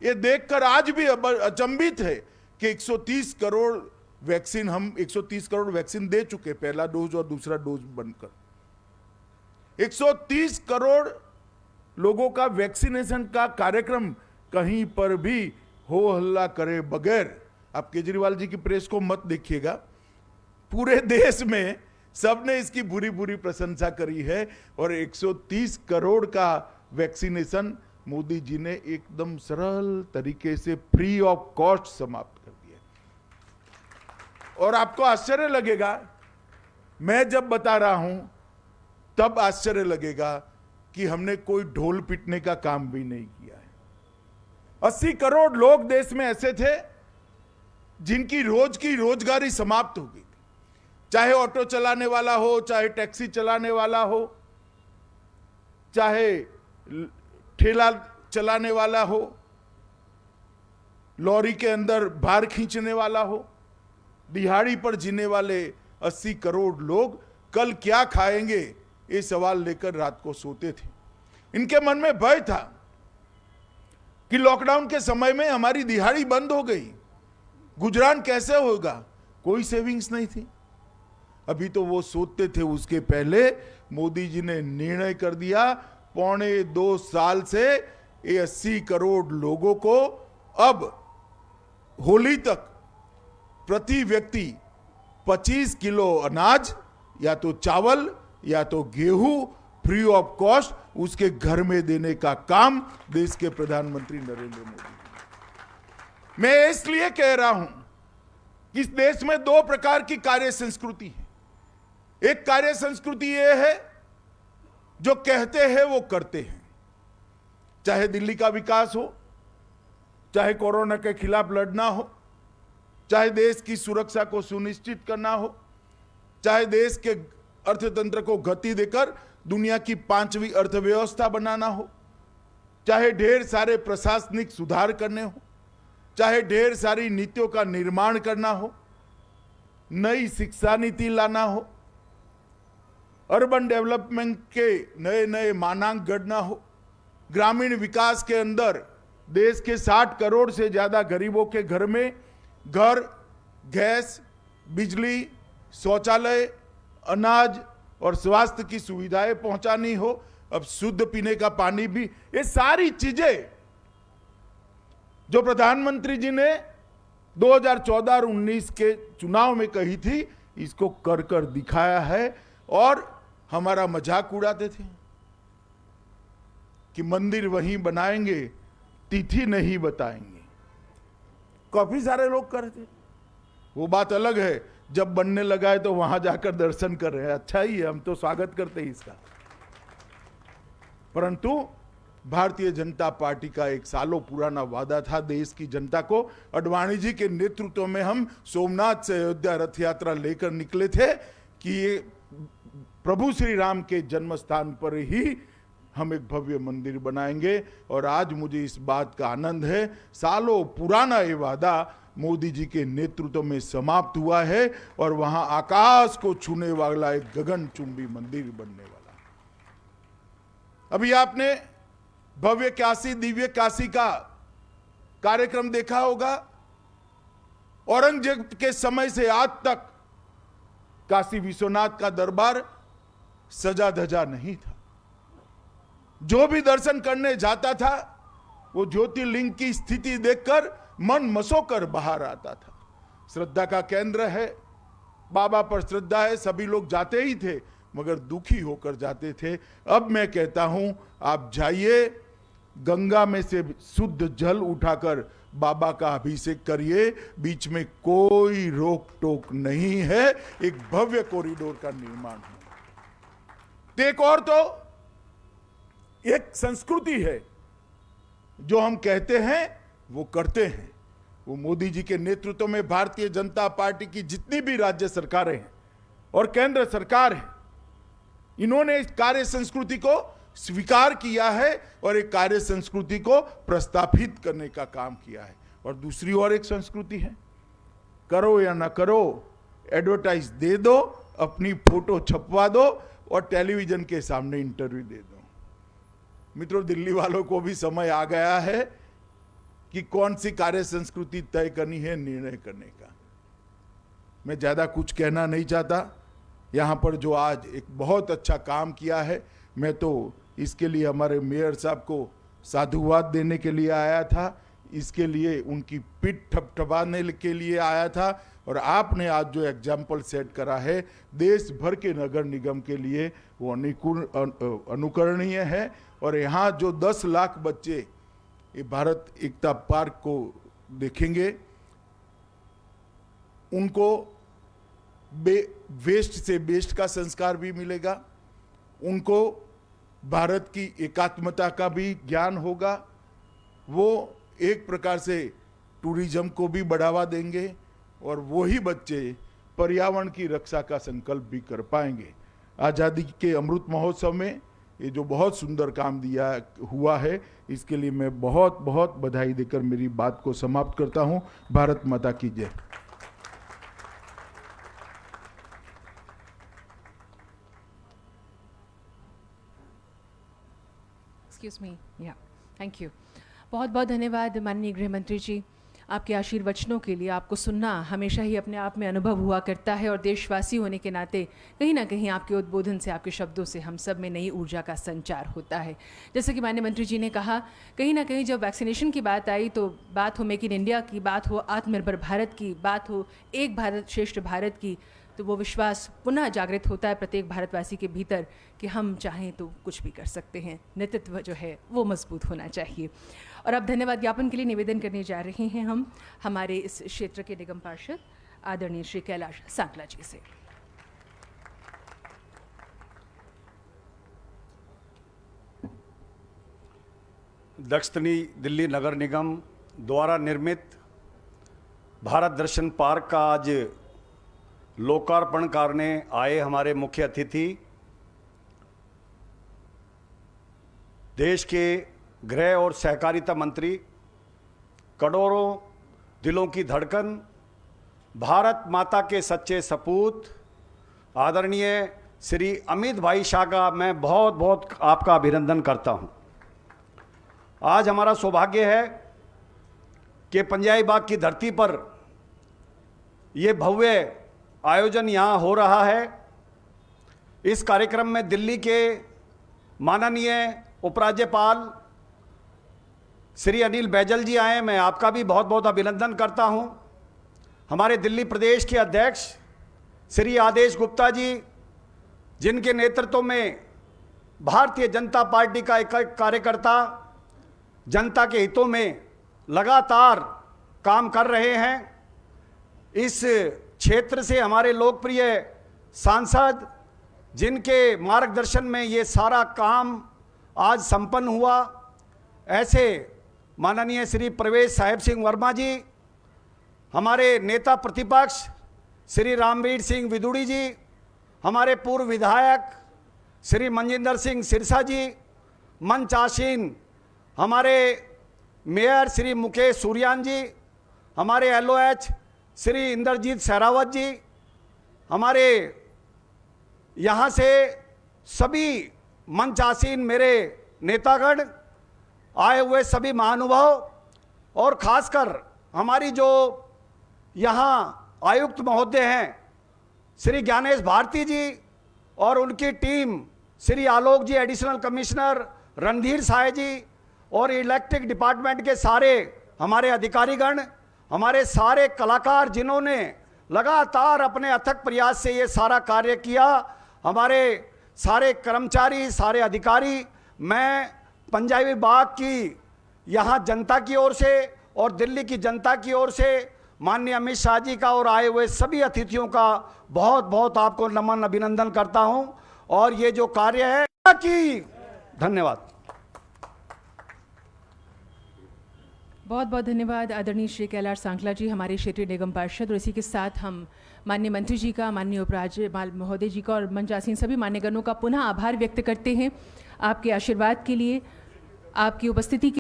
ये देखकर आज भी अचंभित है कि 130 करोड़ वैक्सीन, हम 130 करोड़ वैक्सीन दे चुके, पहला डोज और दूसरा डोज बनकर 130 करोड़ लोगों का वैक्सीनेशन का कार्यक्रम कहीं पर भी हो हल्ला करे बगैर, आप केजरीवाल जी की प्रेस को मत देखिएगा, पूरे देश में सबने इसकी बुरी बुरी प्रशंसा करी है और 130 करोड़ का वैक्सीनेशन मोदी जी ने एकदम सरल तरीके से फ्री ऑफ कॉस्ट समाप्त कर दिया। और आपको आश्चर्य लगेगा, मैं जब बता रहा हूं तब आश्चर्य लगेगा कि हमने कोई ढोल पीटने का काम भी नहीं किया है। 80 करोड़ लोग देश में ऐसे थे जिनकी रोज की रोजगारी समाप्त हो गई थी, चाहे ऑटो चलाने वाला हो, चाहे टैक्सी चलाने वाला हो, चाहे ठेला चलाने वाला हो, लॉरी के अंदर भार खींचने वाला हो, दिहाड़ी पर जीने वाले 80 करोड़ लोग कल क्या खाएंगे ये सवाल लेकर रात को सोते थे। इनके मन में भय था कि लॉकडाउन के समय में हमारी दिहाड़ी बंद हो गई, गुजरान कैसे होगा, कोई सेविंग्स नहीं थी। अभी तो वो सोते थे, उसके पहले मोदी जी ने निर्णय कर दिया, 1.25 साल से ये 80 करोड़ लोगों को अब होली तक प्रति व्यक्ति 25 किलो अनाज या तो चावल या तो गेहूं फ्री ऑफ कॉस्ट उसके घर में देने का काम देश के प्रधानमंत्री नरेंद्र मोदी। मैं इसलिए कह रहा हूं कि इस देश में 2 प्रकार की कार्य संस्कृति है। एक कार्य संस्कृति यह है जो कहते हैं वो करते हैं, चाहे दिल्ली का विकास हो, चाहे कोरोना के खिलाफ लड़ना हो, चाहे देश की सुरक्षा को सुनिश्चित करना हो, चाहे देश के अर्थतंत्र को गति देकर दुनिया की 5वीं अर्थव्यवस्था बनाना हो, चाहे ढेर सारे प्रशासनिक सुधार करने हो, चाहे ढेर सारी नीतियों का निर्माण करना हो, नई शिक्षा नीति लाना हो, अर्बन डेवलपमेंट के नए नए मानांक गढ़ना हो, ग्रामीण विकास के अंदर देश के 60 करोड़ से ज्यादा गरीबों के घर में घर, गैस, बिजली, शौचालय, अनाज और स्वास्थ्य की सुविधाएं पहुंचानी हो, अब शुद्ध पीने का पानी भी, ये सारी चीजें जो प्रधानमंत्री जी ने 2014 और 19 के चुनाव में कही थी, इसको कर कर दिखाया है। और हमारा मजाक उड़ाते थे कि मंदिर वहीं बनाएंगे, तिथि नहीं बताएंगे। काफी सारे लोग कर रहे थे, वो बात अलग है, जब बनने लगा है तो वहां जाकर दर्शन कर रहे हैं, अच्छा ही है, हम तो स्वागत करते हैं इसका। परंतु भारतीय जनता पार्टी का एक सालों पुराना वादा था देश की जनता को, अडवाणी जी के नेतृत्व में हम सोमनाथ से अयोध्या रथ यात्रा लेकर निकले थे कि ये प्रभु श्री राम के जन्म स्थान पर ही हम एक भव्य मंदिर बनाएंगे। और आज मुझे इस बात का आनंद है, सालों पुराना ये वादा मोदी जी के नेतृत्व में समाप्त हुआ है और वहां आकाश को छूने वाला एक गगनचुंबी मंदिर बनने वाला। अभी आपने भव्य काशी दिव्य काशी का कार्यक्रम देखा होगा। औरंगजेब के समय से आज तक काशी विश्वनाथ का दरबार सजा धजा नहीं था। जो भी दर्शन करने जाता था वो ज्योतिर्लिंग की स्थिति देखकर मन मसोकर बाहर आता था। श्रद्धा का केंद्र है, बाबा पर श्रद्धा है, सभी लोग जाते ही थे मगर दुखी होकर जाते थे। अब मैं कहता हूं आप जाइए, गंगा में से शुद्ध जल उठाकर बाबा का अभिषेक करिए, बीच में कोई रोक टोक नहीं है, एक भव्य कॉरिडोर का निर्माण है। एक और तो एक संस्कृति है, जो हम कहते हैं वो करते हैं। वो मोदी जी के नेतृत्व में भारतीय जनता पार्टी की जितनी भी राज्य सरकारें हैं और केंद्र सरकार है, इन्होंने इस कार्य संस्कृति को स्वीकार किया है और एक कार्य संस्कृति को प्रस्थापित करने का काम किया है। और दूसरी ओर एक संस्कृति है, करो या ना करो, एडवर्टाइज दे दो, अपनी फोटो छपवा दो और टेलीविजन के सामने इंटरव्यू दे दो। मित्रों, दिल्ली वालों को भी समय आ गया है कि कौन सी कार्य संस्कृति तय करनी है, निर्णय करने का। मैं ज्यादा कुछ कहना नहीं चाहता। यहाँ पर जो आज एक बहुत अच्छा काम किया है, मैं तो इसके लिए हमारे मेयर साहब को साधुवाद देने के लिए आया था, इसके लिए उनकी पीठ थपथपाने के लिए आया था। और आपने आज जो एग्जाम्पल सेट करा है देश भर के नगर निगम के लिए, वो अनुकरणीय है। और यहाँ जो 10 लाख बच्चे ये भारत एकता पार्क को देखेंगे, उनको वेस्ट से बेस्ट का संस्कार भी मिलेगा, उनको भारत की एकात्मता का भी ज्ञान होगा, वो एक प्रकार से टूरिज्म को भी बढ़ावा देंगे और वही बच्चे पर्यावरण की रक्षा का संकल्प भी कर पाएंगे। आज़ादी के अमृत महोत्सव में ये जो बहुत सुंदर काम दिया हुआ है, इसके लिए मैं बहुत बहुत बधाई देकर मेरी बात को समाप्त करता हूं। भारत माता की जय। एक्सक्यूज मी, या थैंक यू। बहुत बहुत धन्यवाद माननीय गृह मंत्री जी, आपके आशीर्वचनों के लिए। आपको सुनना हमेशा ही अपने आप में अनुभव हुआ करता है और देशवासी होने के नाते कहीं ना कहीं आपके उद्बोधन से, आपके शब्दों से हम सब में नई ऊर्जा का संचार होता है। जैसे कि माननीय मंत्री जी ने कहा, कहीं ना कहीं जब वैक्सीनेशन की बात आई तो बात हो मेक इन इंडिया की, बात हो आत्मनिर्भर भारत की, बात हो एक भारत श्रेष्ठ भारत की, तो वो विश्वास पुनः जागृत होता है प्रत्येक भारतवासी के भीतर कि हम चाहें तो कुछ भी कर सकते हैं। नेतृत्व जो है वो मजबूत होना चाहिए। और अब धन्यवाद ज्ञापन के लिए निवेदन करने जा रहे हैं हम हमारे इस क्षेत्र के निगम पार्षद आदरणीय श्री कैलाश सांकला जी से। दक्षिणी दिल्ली नगर निगम द्वारा निर्मित भारत दर्शन पार्क का आज लोकार्पण करने आए हमारे मुख्य अतिथि, देश के गृह और सहकारिता मंत्री, करोड़ों दिलों की धड़कन, भारत माता के सच्चे सपूत आदरणीय श्री अमित भाई शाह का मैं बहुत बहुत आपका अभिनंदन करता हूं। आज हमारा सौभाग्य है कि पंजाबी बाग की धरती पर ये भव्य आयोजन यहाँ हो रहा है। इस कार्यक्रम में दिल्ली के माननीय उपराज्यपाल श्री अनिल बैजल जी आए, मैं आपका भी बहुत बहुत अभिनंदन करता हूँ। हमारे दिल्ली प्रदेश के अध्यक्ष श्री आदेश गुप्ता जी, जिनके नेतृत्व में भारतीय जनता पार्टी का एक कार्यकर्ता जनता के हितों में लगातार काम कर रहे हैं। इस क्षेत्र से हमारे लोकप्रिय सांसद, जिनके मार्गदर्शन में ये सारा काम आज संपन्न हुआ, ऐसे माननीय श्री प्रवेश साहिब सिंह वर्मा जी, हमारे नेता प्रतिपक्ष श्री रामवीर सिंह विदुड़ी जी, हमारे पूर्व विधायक श्री मनजिंदर सिंह सिरसा जी, मंच आसीन हमारे मेयर श्री मुकेश सूर्यान जी, हमारे LOH श्री इंद्रजीत सहरावत जी, हमारे यहाँ से सभी मंच आसीन मेरे नेतागण, आए हुए सभी महानुभाव, और खासकर हमारी जो यहाँ आयुक्त महोदय हैं श्री ज्ञानेश भारती जी और उनकी टीम, श्री आलोक जी एडिशनल कमिश्नर, रणधीर साय जी और इलेक्ट्रिक डिपार्टमेंट के सारे हमारे अधिकारीगण, हमारे सारे कलाकार जिन्होंने लगातार अपने अथक प्रयास से ये सारा कार्य किया, हमारे सारे कर्मचारी, सारे अधिकारी, मैं पंजाबी बाग की यहाँ जनता की ओर से और दिल्ली की जनता की ओर से माननीय अमित शाह जी का और आए हुए सभी अतिथियों का बहुत बहुत आपको नमन अभिनंदन करता हूँ। और ये जो कार्य है कि धन्यवाद। बहुत बहुत धन्यवाद आदरणीय श्री कैलाश सांखला जी, हमारे क्षेत्रीय निगम पार्षद। और इसी के साथ हम माननीय मंत्री जी का, माननीय उपराज्यपाल महोदय जी का और मंच आसीन सभी मान्यगणों का पुनः आभार व्यक्त करते हैं आपके आशीर्वाद के लिए, आपकी उपस्थिति